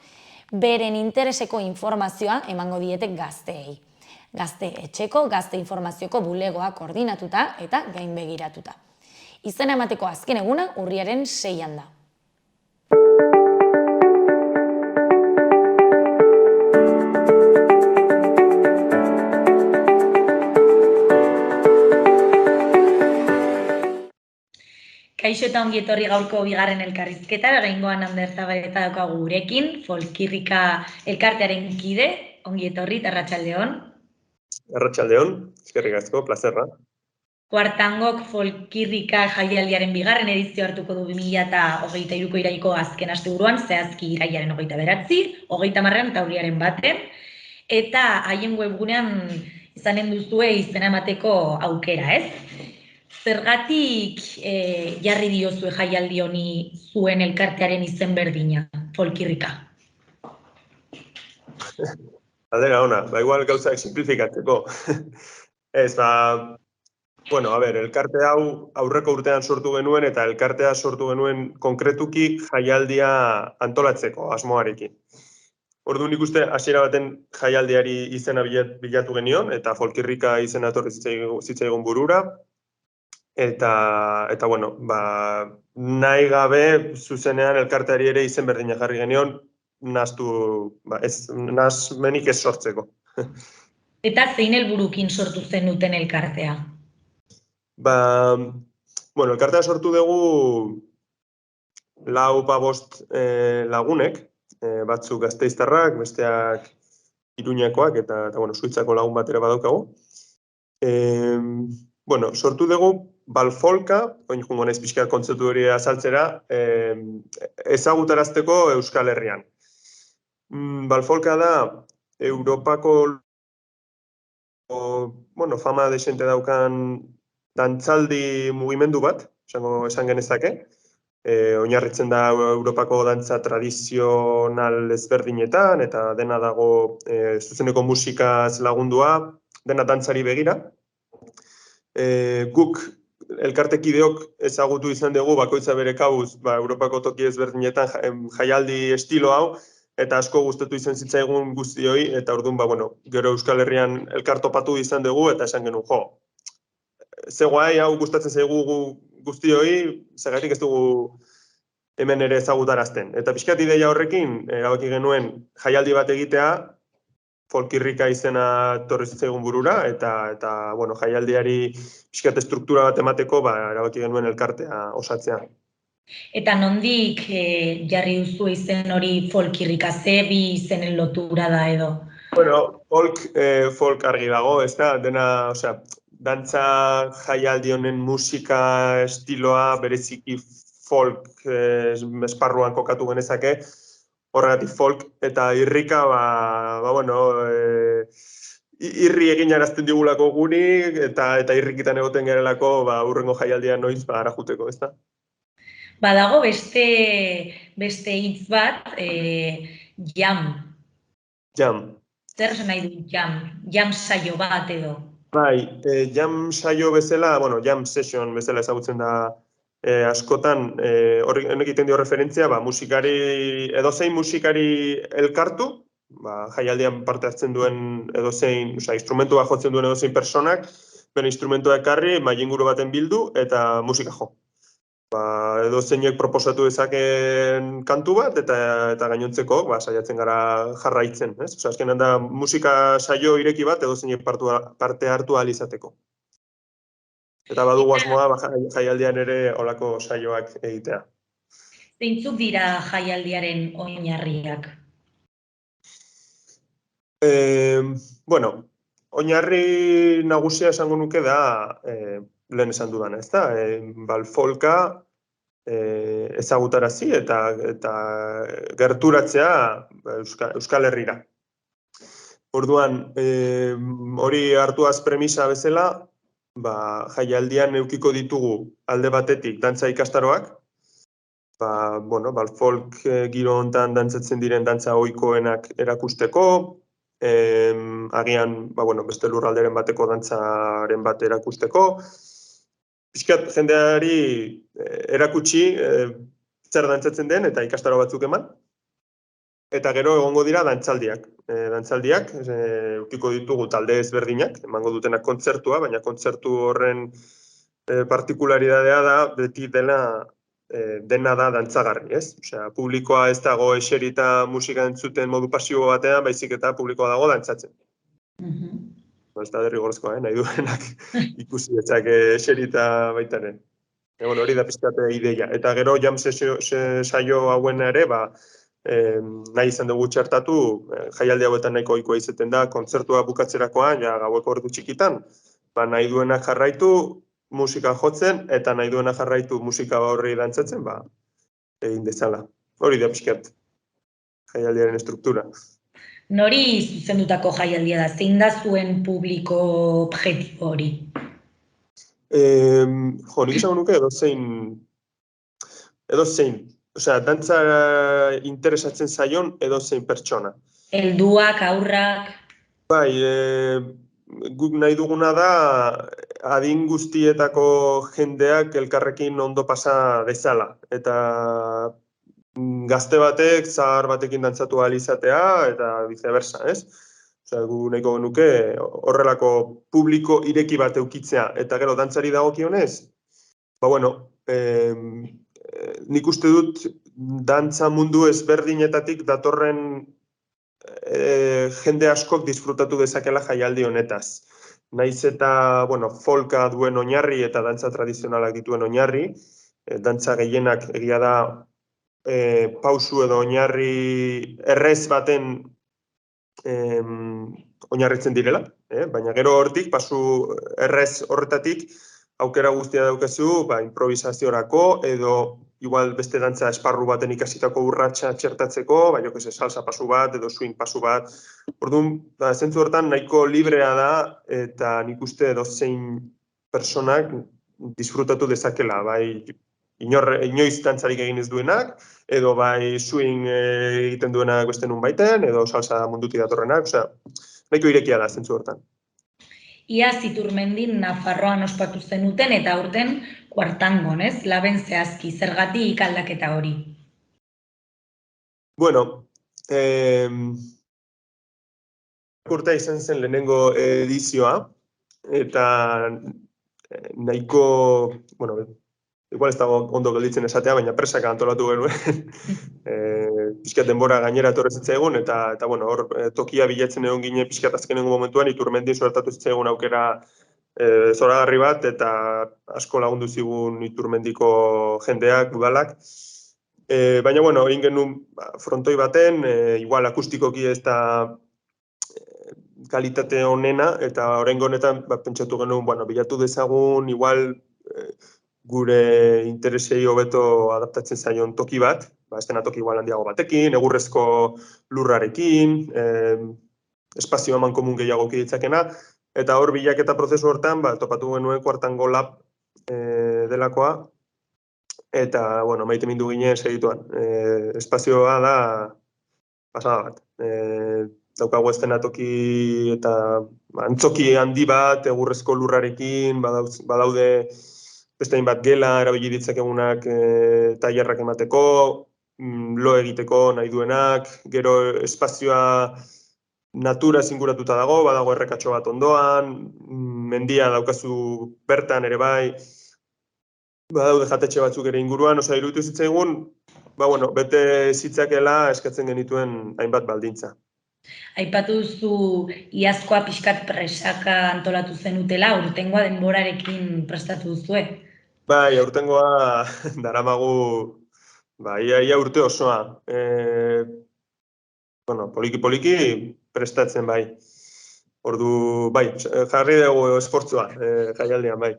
beren intereseko informazioa emango diete gazteei. Gazte etxeko, gazte informazioko bulegoa koordinatuta eta gainbegiratuta. Izena emateko azken eguna urriaren 6an da. Kaixo eta ongi etorri gaurko bigarren elkarrizketa, gaingoan Ander Zabaleta daukagu gurekin, Folkirrika elkartearen kide, ongi etorri, arratsaldeon. Arratsaldeon, eskerrik asko, plazerra. Kuartangok Folkirrika jaialdiaren bigarren edizio hartuko du 2023ko iraiko azken asteburuan, zehazki irailaren 29, 30 eta urriaren 1, eta haien webgunean izanen duzue izena emateko aukera, ez? Zergatik jarri diozue jaialdi honi zuen elkartearen izen berdina, Folkirrika? Aldera ona, igual gauzak simplifikatzeko. Elkarte hau aurreko urtean sortu genuen eta elkartea sortu genuen konkretuki jaialdia antolatzeko asmoarekin. Orduan ikuste hasiera baten jaialdiari izena bilatu genion eta Folkirrika izena etorri zitzaigun burura. Eta nahi gabe zuzenean elkarteari ere izen berdina jarri genion, nahasmenik ez sortzeko. Eta zein helburukin sortu zenuten elkartea? Elkartea sortu dugu 4-5 lagunek, batzuk Gasteiztarrak, besteak Iruñakoak eta Suitzako lagun bat ere badaukagu. Sortu dugu Balfolka, oin jungo naiz pixka kontzeptu hori azaltzera, ezagutarazteko Euskal Herrian. Balfolka da Europako fama desente daukan dantzaldi mugimendu bat, esan genezake. Oinarritzen da Europako dantza tradizional ezberdinetan eta dena dago zuzeneko musikaz lagundua, dena dantzari begira. Guk elkartekideok ezagutu izan dugu bakoitza bere kabuz Europako toki ezberdinetan jaialdi estilo hau eta asko gustatu izan zitzaigun guztioi eta orduan gero Euskal Herrian elkartopatu izan dugu eta esan genuen ze guai hau gustatzen zaigu guztioi, zergatik ez dugu hemen ere ezagutarazten. Eta pixkat ideia horrekin erabaki genuen jaialdi bat egitea Folkirrika izena torri zitzaigun burura, eta jaialdiari pixkat estruktura bat emateko erabaki genuen elkartea osatzea. Eta nondik jarri duzu izen hori Folkirrika, ze bi izenen lotura da edo? Folk argi dago, ez da, dena, dantza jaialdi honen musika estiloa bereziki folk esparruan kokatu genezake. horregatik folk, eta irrika, irri egin arazten digulako guni, eta irrikitan egoten gerelako, hurrengo jaialdian noiz, ara juteko, ez da? Badago beste hitz bat, jam. Jam. Zer esan nahi du jam? Jam saio bat edo. Bai, jam saio bezala, jam session bezala ezagutzen da askotan, honek egiten dio referentzia, edozein musikari elkartu, jaialdian parte hartzen duen edozein, instrumentua jotzen duen edozein personak, bere instrumentua ekarri, mailinguru baten bildu eta musika jo. Edozeinek proposatu dezaken kantu bat eta gainontzeko saiatzen gara jarraitzen, ez? Azkenan da musika saio ireki bat edozeinek parte hartu ahal izateko. Eta badugu asmoa jaialdian ere olako saioak egitea. Zeintzuk dira jaialdiaren oinarriak? Oinarri nagusia esango nuke da lehen esan dudana, ez da? Folka ezagutarazi eta gerturatzea Euskal Herrira. Orduan, hori hartuaz premisa bezala, jaialdian eukiko ditugu alde batetik dantza ikastaroak, folk giro hontan dantzatzen diren dantza ohikoenak erakusteko, agian beste lurralderen bateko dantzaren bat erakusteko, pixkat jendeari erakutsi zer dantzatzen den eta ikastaro batzuk eman. Eta gero egongo dira dantzaldiak. Dantzaldiak, eukiko ditugu talde ezberdinak, emango dutenak kontzertua, baina kontzertu horren partikularidadea da, beti dena da dantzagarri, ez? Osea, publikoa ez dago eserita musika entzuten modu pasibo batean, baizik eta publikoa dago dantzatzen. Ez da derrigorrezkoa, nahi duenak ikusi detzake eserita baitaren. Hori da pizkate ideia. Eta gero jam saio hauen ere, nahi izan dugu txertatu, jaialdi hauetan nahiko ohikoa izaten da, kontzertua bukatzerakoan, gaueko ordu txikitan, nahi duenak jarraitu musika jotzen, eta nahi duenak jarraitu musika horri dantzatzen, egin dezala. Hori da pixkat jaialdiaren estruktura. Nori zuzendutako jaialdia da? Zein da zuen publiko objektibo hori? Nik esango nuke edozein, osea, dantza interesatzen zaion edozein pertsona. Helduak, haurrak? Bai, guk nahi duguna da adin guztietako jendeak elkarrekin ondo pasa dezala. Eta gazte batek, zahar batekin dantzatu ahal izatea, eta viceversa, ez? Osea, gu nahiko nuke horrelako publiko ireki bat eukitzea. Eta gero, dantzari dagokionez, nik uste dut dantza mundu ezberdinetatik datorren jende askok disfrutatu dezakela jaialdi honetaz. Naiz eta, folka duen oinarri eta dantza tradizionalak dituen oinarri, dantza gehienak egia da pausu edo oinarri errez baten oinarritzen direla, baina gero hortik, pasu errez horretatik, aukera guztia daukazu, improvisaziorako edo igual beste dantza esparru baten ikasitako urratsa txertatzeko, salsa pasu bat edo swing pasu bat. Orduan, zentzu hortan nahiko librea da eta nik uste edozein personak disfrutatu dezakela, inoiz dantzarik egin ez duenak, edo swing egiten duenak beste nun baiten, edo salsa mundutik datorrenak, nahiko irekia da zentzu hortan. Iaz Iturmendin Nafarroan ospatu zenuten eta aurten Kuartangon, ez? Laben zehazki, zergatik aldaketa hori? Urtea izan zen lehenengo edizioa, eta nahiko, igual ez dago ondo gelditzen esatea, baina presaka antolatu genuen. Pixkat denbora gainera etorri zitzaigun, eta hor tokia bilatzen egon ginen pixkat azkenengo momentuan, Iturmendin suertatu zitzaigun aukera zoragarri bat, eta asko lagundu zigun Iturmendiko jendeak, udalak. Baina, egin genuen frontoi baten, igual akustikoki ez da kalitate honena, eta oraingo honetan pentsatu genuen, bilatu dezagun, igual gure interesei hobeto adaptatzen zaion toki bat, eszenatoki igual handiago batekin, egurrezko lurrarekin, espazio eman komun gehiago ditzakena, eta hor bilaketa prozesu hortan topatu genuen Kuartango Lab delakoa, eta, maite mindu ginen segituan. Espazioa da pasada bat. Daukagu eszenatoki eta antzoki handi bat, egurrezko lurrarekin, badaude beste hainbat gela erabili ditzakegunak tailerrak emateko, lo egiteko nahi duenak, gero espazioa naturaz inguratuta dago, badago errekatxo bat ondoan, mendia daukazu bertan ere bai, badaude jatetxe batzuk ere inguruan, iruditu zitzaigun, bete zitzakela eskatzen genituen hainbat baldintza. Aipatu duzu iazkoa pixkat presaka antolatu zenutela, aurtengoa denborarekin prestatu duzue? Bai, aurtengoa daramagu, ia urte osoa. Poliki-poliki prestatzen bai. Ordu, jarri dugu esfortzua jaialdian, bai.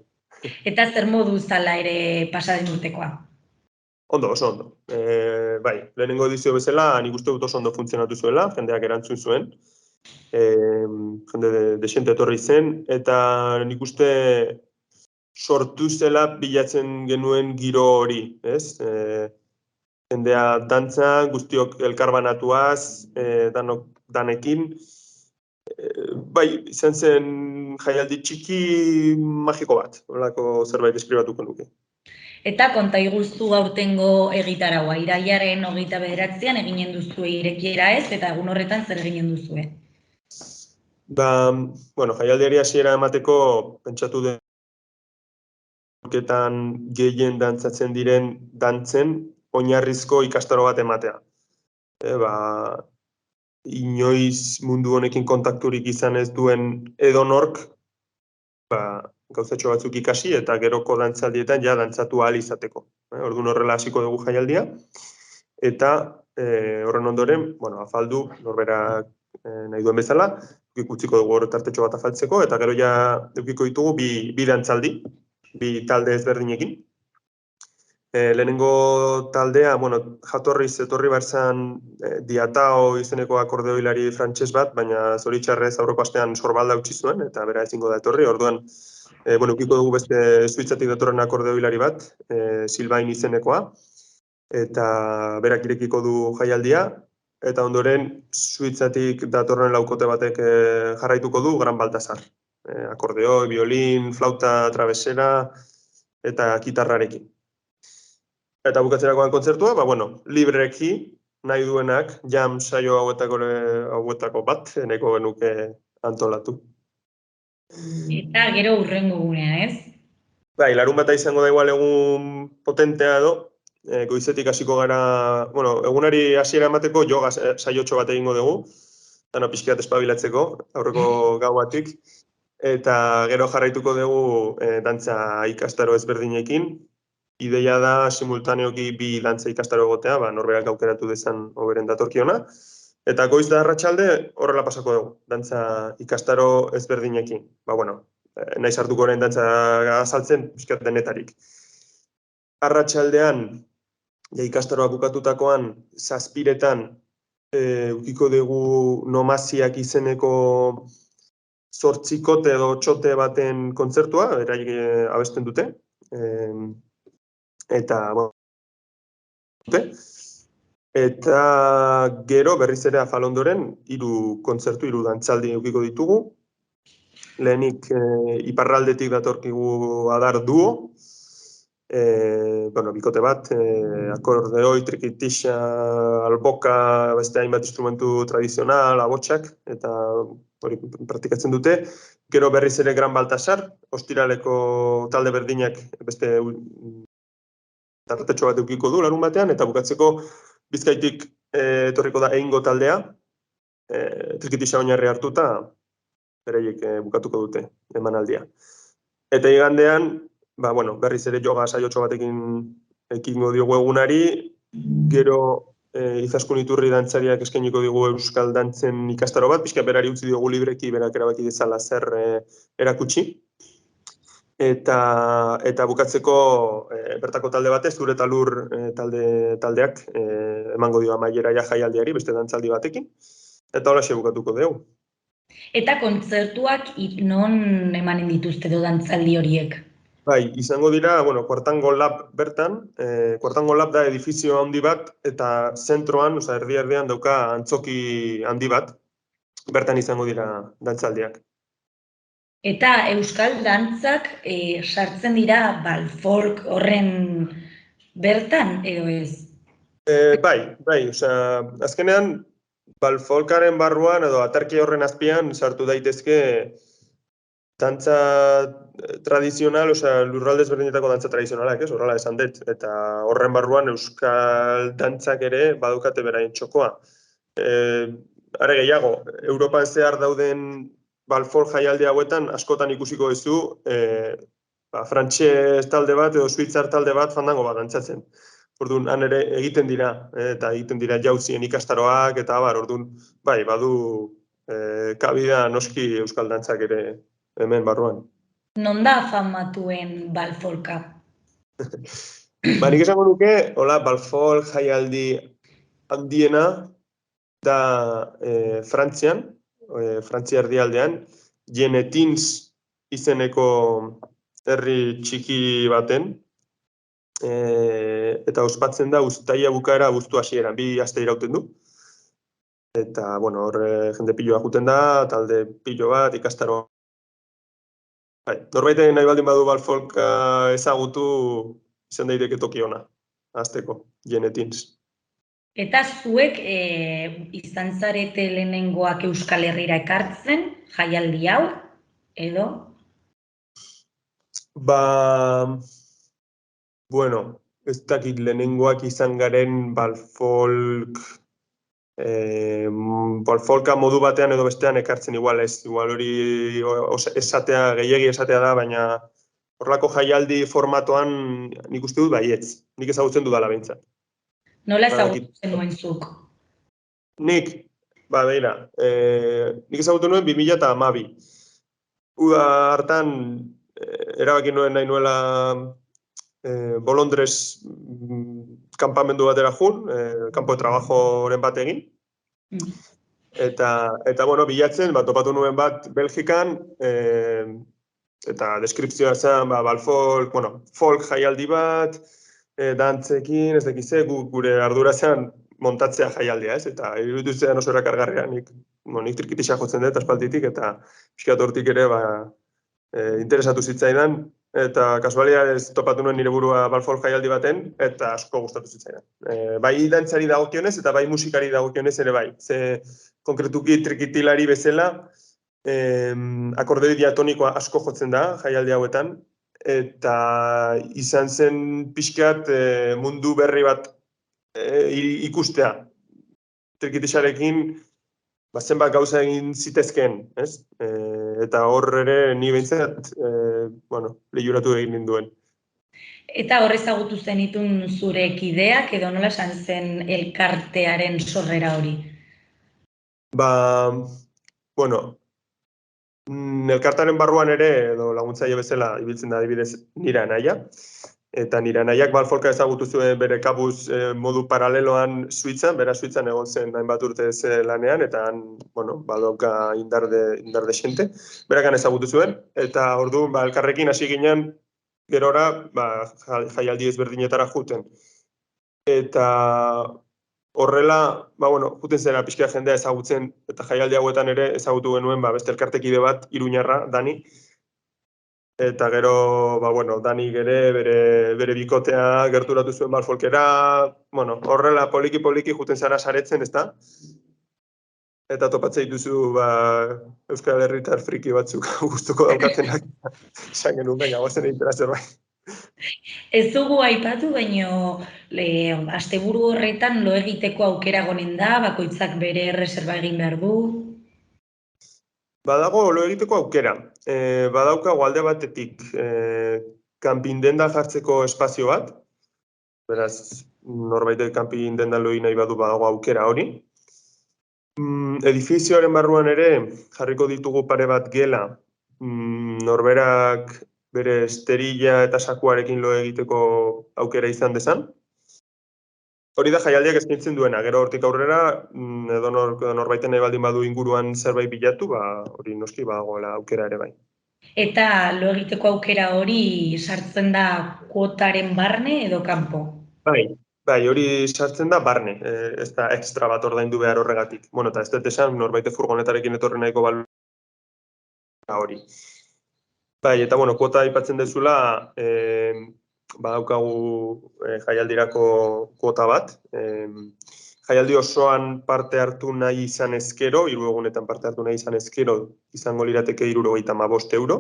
Eta zer modu zala ere pasaden urtekoa? Ondo, oso ondo. Lehenengo edizio bezala, nik uste dut oso ondo funtzionatu zuela, jendeak erantzun zuen. Jende desiente etorri zen, eta nik uste sortu zela bilatzen genuen giro hori, ez? Jendea dantza, guztiok elkarbanatuaz, danekin. Izan zen jaialdi txiki magiko bat, horrelako zerbait deskribatuko nuke. Eta konta iguzu aurtengo egitaragoa, irailaren 29an eginen duzue irekiera ez, eta egun horretan zer eginen duzue? Jaialdiari hasiera emateko pentsatu den gehien dantzatzen diren dantzen oinarrizko ikastaro bat ematea. Inoiz mundu honekin kontakturik izan ez duen edonork, gauzatxo batzuk ikasi eta geroko dantzaldietan ja dantzatu ahal izateko. Orduan horrela hasiko dugu jaialdia, eta horren ondoren, afaldu norberak nahi duen bezala, utziko dugu horretartetxo bat afaltzeko, eta gero ja edukiko ditugu bi dantzaldi, bi talde ezberdinekin. Lehenengo taldea, jatorriz etorri barzan Diatao izeneko akordeoilari frantses bat, baina zoritxarrez aurreko astean sorbalda utzi zuen, eta bera ezingo da etorri, orduan ukiko dugu beste Suitzatik datorren akordeoilari bat, Silvain izenekoa, eta berak irekiko du jaialdia, eta ondoren Suitzatik datorren laukote batek jarraituko du Gran Baltasar. Akordeoi, biolin, flauta, travesera eta gitarrarekin. Eta bukatzerakoan kontzertua, libreki nahi duenak jam saio hauetako bat nahiko genuke antolatu. Eta gero hurrengo gunea, ez? Larunbata izango da igual egun potentea edo, goizetik hasiko gara, egunari hasiera emateko yoga saiotxo bat egingo dugu, dana pixkiat espabilatzeko, aurreko gauatik, eta gero jarraituko dugu dantza ikastaro ezberdinekin. Ideia da simultaneoki bi dantza ikastaro egotea, norberak aukeratu dezan hoberen datorkiona. Eta goiz da arratsalde horrela pasako dugu, dantza ikastaro ezberdinekin. Naiz hartuko orain dantza azaltzen, pixkat denetarik. Arratsaldean, ikastaroa bukatutakoan, 7:00 ukiko dugu Nomaziak izeneko 8 edo 8 baten kontzertua, beraiek abesten dute. Eta gero berriz ere afal ondoren 3 kontzertu, 3 dantzaldi edukiko ditugu. Lehenik iparraldetik datorkigu Adar Duo, bikote bat, akordeoi, trikitixa, alboka, beste hainbat instrumentu tradizional, abotsak, eta hori praktikatzen dute. Gero berriz ere Gran Baltasar, ostiraleko talde berdinak beste tartetxo bat edukiko du larun batean, eta bukatzeko Bizkaitik etorriko da Eingo taldea, trikitixa oinarri hartuta, bereiek bukatuko dute emanaldia. Eta igandean, berriz ere yoga saiotxo batekin ekingo diogu egunari, gero Izaskun Iturri dantzariak eskainiko digu euskal dantzen ikastaro bat, pixka berari utzi diogu libreki berak erabaki dezala zer erakutsi. eta bukatzeko bertako talde batez, zure eta lur taldeak emango dio amaiera ja jaialdiari, beste dantzaldi batekin, eta holaxe bukatuko dugu. Eta kontzertuak non emanen dituzte do dantzaldi horiek? Bai, izango dira, Kuartango Lab bertan, Kuartango Lab da edifizio handi bat, eta zentroan, erdi-erdian dauka antzoki handi bat, bertan izango dira dantzaldiak. Eta euskal dantzak sartzen dira folk horren bertan, edo ez? Bai, azkenean, folkaren barruan edo atarki horren azpian sartu daitezke dantza tradizional, lurralde ezberdinetako dantza tradizionalak, horrela esan dut, eta horren barruan euskal dantzak ere badukate beraien txokoa. Are gehiago, Europan zehar dauden folk jaialdi hauetan askotan ikusiko duzu frantses talde bat edo suitzar talde bat fandango bat dantzatzen. Orduan, han ere egiten dira, eta egiten dira jauzien ikastaroak, eta orduan, bai, badu kabida noski euskal dantzak ere hemen barruan. Non da famatuen folka? Nik esango nuke, folk jaialdi handiena da Frantzian, Frantzia erdialdean, Genetins izeneko herri txiki baten, eta ospatzen da uztaila bukaera abuztu hasieran, 2 aste irauten du. Eta, hor jende piloa juten da, talde pilo bat, ikastaro. Norbaiten nahi baldin badu folka ezagutu, izan daiteke toki ona, hasteko, Genetins. Eta zuek izan zarete lehenengoak Euskal Herrira ekartzen, jaialdi hau, edo? Ez dakit lehenengoak izan garen folka modu batean edo bestean ekartzen igual ez. Igual hori esatea, gehiegi esatea da, baina horrelako jaialdi formatoan nik uste dut baietz. Nik ezagutzen dudala behintzat. Nola ezagutzen nuen zuk? Nik ezagutu nuen 2012. Uda hartan erabaki nuen nahi nuela Bolondres kanpamendu batera jun, kanpo de trabajoren bat egin. Eta bilatzen, topatu nuen bat Belgikan, eta deskripzioa zen, folk jaialdi bat, dantzekin, ez dakize, gure ardura zen montatzea jaialdia, ez? Eta iruditu zean oso erakargarria, nik trikitisa jotzen dut aspalditik, eta pixkat hortik ere interesatu zitzaidan, eta kasualidadez topatu nuen nire burua folk jaialdi baten, eta asko gustatu zitzaidan. Bai dantzari dagokionez, eta bai musikari dagokionez ere bai. Ze konkretuki trikitilari bezala, akordeo diatonikoa asko jotzen da jaialdi hauetan, eta izan zen pixkat mundu berri bat ikustea. Trikitisarekin zenbat gauza egin zitezken, ez? Eta hor ere ni behintzat, lehuratu egin ninduen. Eta hor ezagutu zenitun zure kideak edo nola esan zen elkartearen sorrera hori? Elkartearen barruan ere, edo laguntzaile bezala ibiltzen da adibidez nire anaia. Eta nire anaiak folka ezagutu zuen bere kabuz modu paraleloan Suitzan, bera Suitzan egon zen hainbat urte lanean, eta han, badauka indar de xente, berakan ezagutu zuen, eta orduan elkarrekin hasi ginen gerora jaialdi ezberdinetara juten. Eta horrela, juten zera pixka jendea ezagutzen, eta jaialdi hauetan ere ezagutu genuen beste elkartekide bat, Iruñarra, Dani. Eta gero, Danik ere bere bikotea gerturatu zuen folkera, horrela poliki-poliki juten zara saretzen, ezta? Eta topatzea dituzu Euskal Herritar friki batzuk gustuko daukatenak. Esan genuen, guazen egitera zerbait. Ez dugu aipatu, baino asteburu horretan lo egiteko aukera gonen da, bakoitzak bere reserva egin behar du? Badago lo egiteko aukera. Badaukago alde batetik kanpin-denda jartzeko espazio bat. Beraz, norbaitek kanpin-denda loi nahi badu badago aukera hori. Edifizioaren barruan ere jarriko ditugu pare bat gela. Norberak bere esterila eta sakuarekin lo egiteko aukera izan dezan. Hori da jaialdiak eskaintzen duena, gero hortik aurrera, norbaiten nahi baldin badu inguruan zerbait bilatu, hori noski badagoela aukera ere bai. Eta lo egiteko aukera hori sartzen da kuotaren barne edo kanpo? Bai, hori sartzen da barne, ez da extra bat ordaindu behar horregatik. Bueno, eta ez dut esan, norbaite furgonetarekin etorri nahiko balu hori. Bai, eta bueno, kuota aipatzen dezula, badaukagu jaialdirako kuota bat. Jaialdi osoan parte hartu nahi izan ezkero, 3 egunetan parte hartu nahi izan ezkero, izango lirateke 75 euro.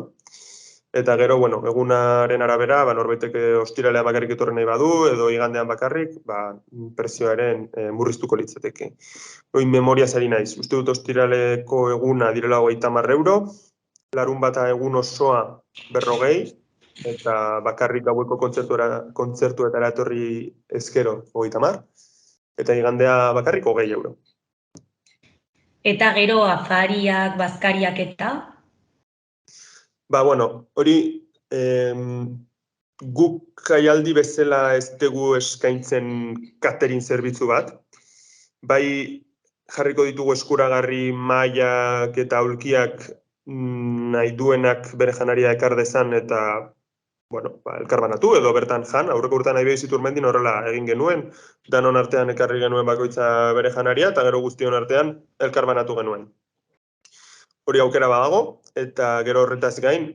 Eta gero, bueno, egunaren arabera, norbaitek ostiralea bakarrik etorri nahi badu, edo igandean bakarrik, prezioaren murriztuko litzateke. Oin memoriaz ari naiz, uste dut ostiraleko eguna direla 30 euro, larunbata egun osoa 40, eta bakarrik gaueko kontzertuetara etorri ezkero 30, eta igandea bakarrik 20 euro. Eta gero afariak, bazkariak eta? Bueno, hori guk jaialdi bezala ez dugu eskaintzen catering zerbitzu bat. Bai jarriko ditugu eskuragarri mailak eta aulkiak nahi duenak bere janaria ekar dezan eta elkar banatu edo bertan jan, aurreko urtean nahi behiz Iturmendin horrela egin genuen, danon artean ekarri genuen bakoitza bere janaria eta gero guztion artean elkar banatu genuen. Hori aukera badago, eta gero horretaz gain,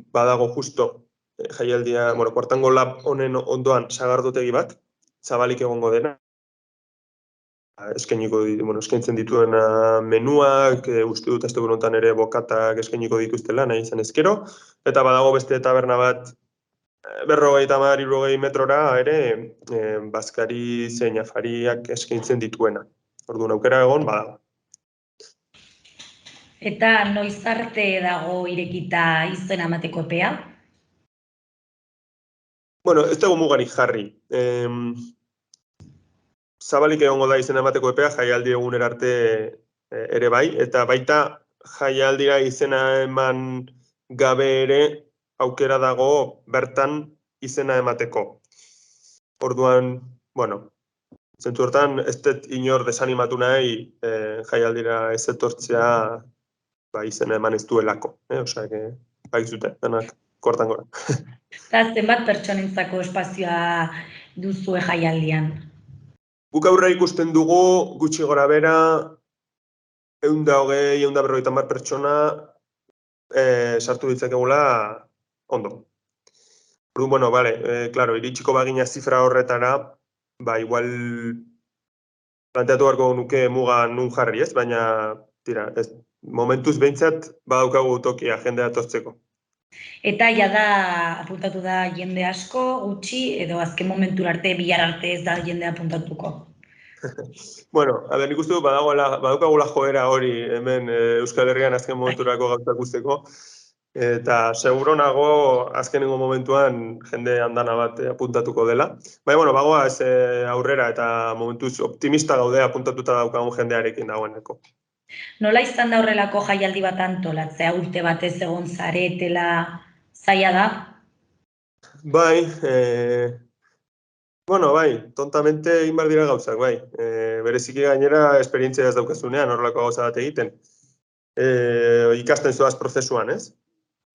badago justo jaialdia, Kuartango Lab honen ondoan sagardotegi bat, zabalik egongo dena. Eskaintzen dituen menuak, uste dut aste honetan ere bokatak eskainiko dituztela, nahi izan ezkero, eta badago beste taberna bat 50-60 metrora ere bazkari zein afariak eskaintzen dituena. Orduan aukera egon badago. Eta noiz arte dago irekita izena emateko epea? Ez dago mugarik jarri. Zabalik egongo da izena emateko epea, jaialdi egunera arte ere bai, eta baita jaialdira izena eman gabe ere aukera dago bertan izena emateko. Orduan, zentzu hortan, ez dut inor desanimatu nahi jaialdira ez etortzea izena eman ez duelako. Osa, baizute, denak kortan gora. Eta zenbat pertsonentzako espazioa duzue jaialdian? Guk aurre ikusten dugu gutxi gora bera 120-150 pertsona sartu ditzakegula ondo. Orduan, claro, iritsiko bagina zifra horretara, igual planteatu beharko nuke muga nun jarri, ez? Baina, momentuz behintzat badaukagu tokia jendea etortzeko. Eta jada apuntatu da jende asko, gutxi, edo azken momentura arte, bihar arte ez da jende apuntatuko? Nik uste dut badaukagula joera hori hemen Euskal Herrian azken momenturako gauzak usteko, eta seguronago azkenengo momentuan jende andana bat apuntatuko dela. Bagoa ez aurrera eta momentuz optimista gaude apuntatuta daukagun jendearekin dagoeneko. Nola izan da horrelako jaialdi bat antolatzea, urte batez egon zaretela zaila da? Tontamente egin behar dira gauzak, bereziki gainera esperientzia ez daukazunean horrelako gauza bat egiten. Ikasten zoaz prozesuan, ez?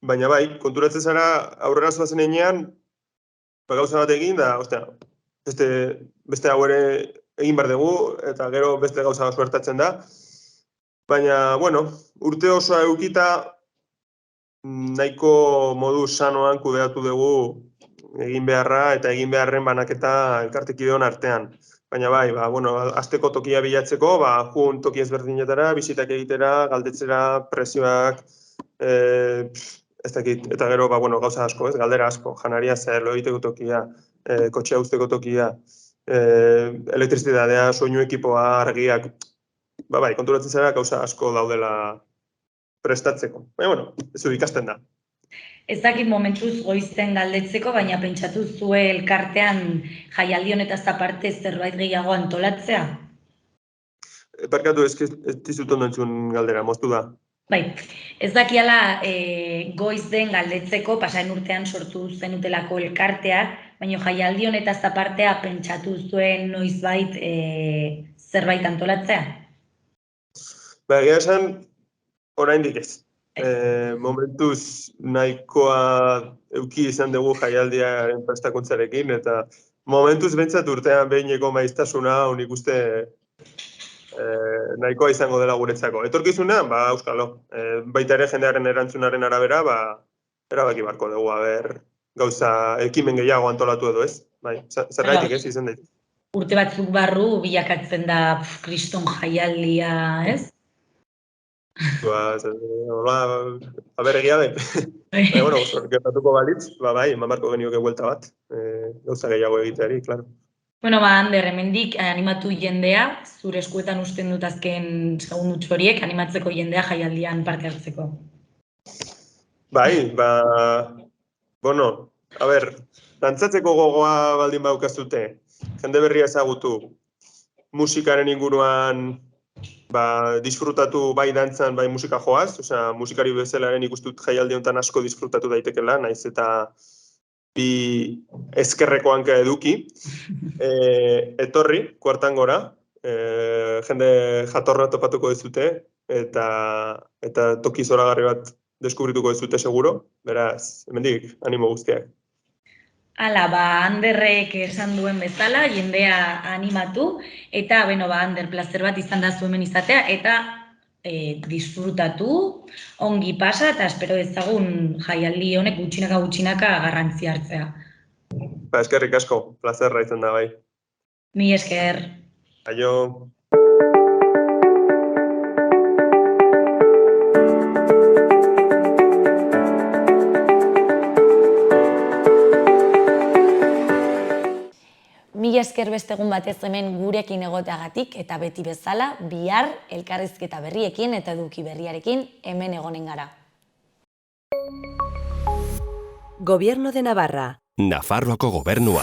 Baina konturatzen zara aurrera zoazen enean, gauza bat egin da, beste hau ere egin behar dugu, eta gero beste gauza bat suertatzen da. Baina, urte osoa eukita, nahiko modu sanoan kudeatu dugu egin beharra eta egin beharren banaketa elkartekideon artean. Baina azteko tokia bilatzeko, jun toki ezberdinetara, bisitak egitera, galdetzera, presioak, ez dakit, eta gero gauza asko, galdera asko, janaria zer, lo egiteko tokia, kotxea usteko tokia, elektrizitatea, soinu ekipoa, argiak, konturatzen zara gauza asko daudela prestatzeko. Baina, ez du ikasten da. Ez dakit momentuz goizen galdetzeko, baina pentsatu zue elkartean jaialdi honetaz aparte zerbait gehiago antolatzea? Barkatu ez dizut ondo entzun galdera, moztu da. Bai, ez dakiala goiz den galdetzeko, pasaren urtean sortu zenutelako elkartea, baina jaialdi honetaz apartea pentsatu zuen noizbait zerbait antolatzea? Egia esan, oraindik ez. Momentuz nahikoa eduki izan dugu jaialdiaren prestakuntzarekin, eta momentuz behintzat urtean behineko maiztasuna nik uste nahikoa izango dela guretzako. Etorkizunean, auskalo. Baita ere jendearen erantzunaren arabera, erabaki barko dugu, gauza ekimen gehiago antolatu edo ez. Bai, zergaitik ez, izan daite. Urte batzuk barru bilakatzen da kriston jaialdia, ez? Egia den. Gertatuko balitz, bai, eman barko genioke buelta bat, gauza gehiago egiteari, klaro. Bueno, Ander, hemendik animatu jendea, zure eskuetan usten dut azken segundutxo horiek, animatzeko jendea jaialdian parte hartzeko. Bai, dantzatzeko gogoa baldin baukazute, jende berria ezagutu, musikaren inguruan disfrutatu bai dantzan, bai musika joaz, musikari bezalaren ikustut jaialdi honetan asko disfrutatu daitekela, naiz eta bi ezkerreko hanka eduki. Etorri, kuartangora, jende jatorra topatuko dezute, eta toki zoragarri bat deskubrituko dezute seguro, beraz, hemendik animo guztiak. Hala, Anderrek esan duen bezala, jendea animatu, eta, Ander, plazer bat izan da zu hemen izatea, eta disfrutatu, ongi pasa, eta espero ezagun jaialdi honek gutxinaka garrantzi hartzea. Eskerrik asko, plazerra izan da bai. Mi esker. Aio. Mila esker beste egun batez hemen gurekin egoteagatik eta beti bezala bihar elkarrizketa berriekin eta eduki berriarekin hemen egonen gara. Gobierno de Navarra. Nafarroako gobernua.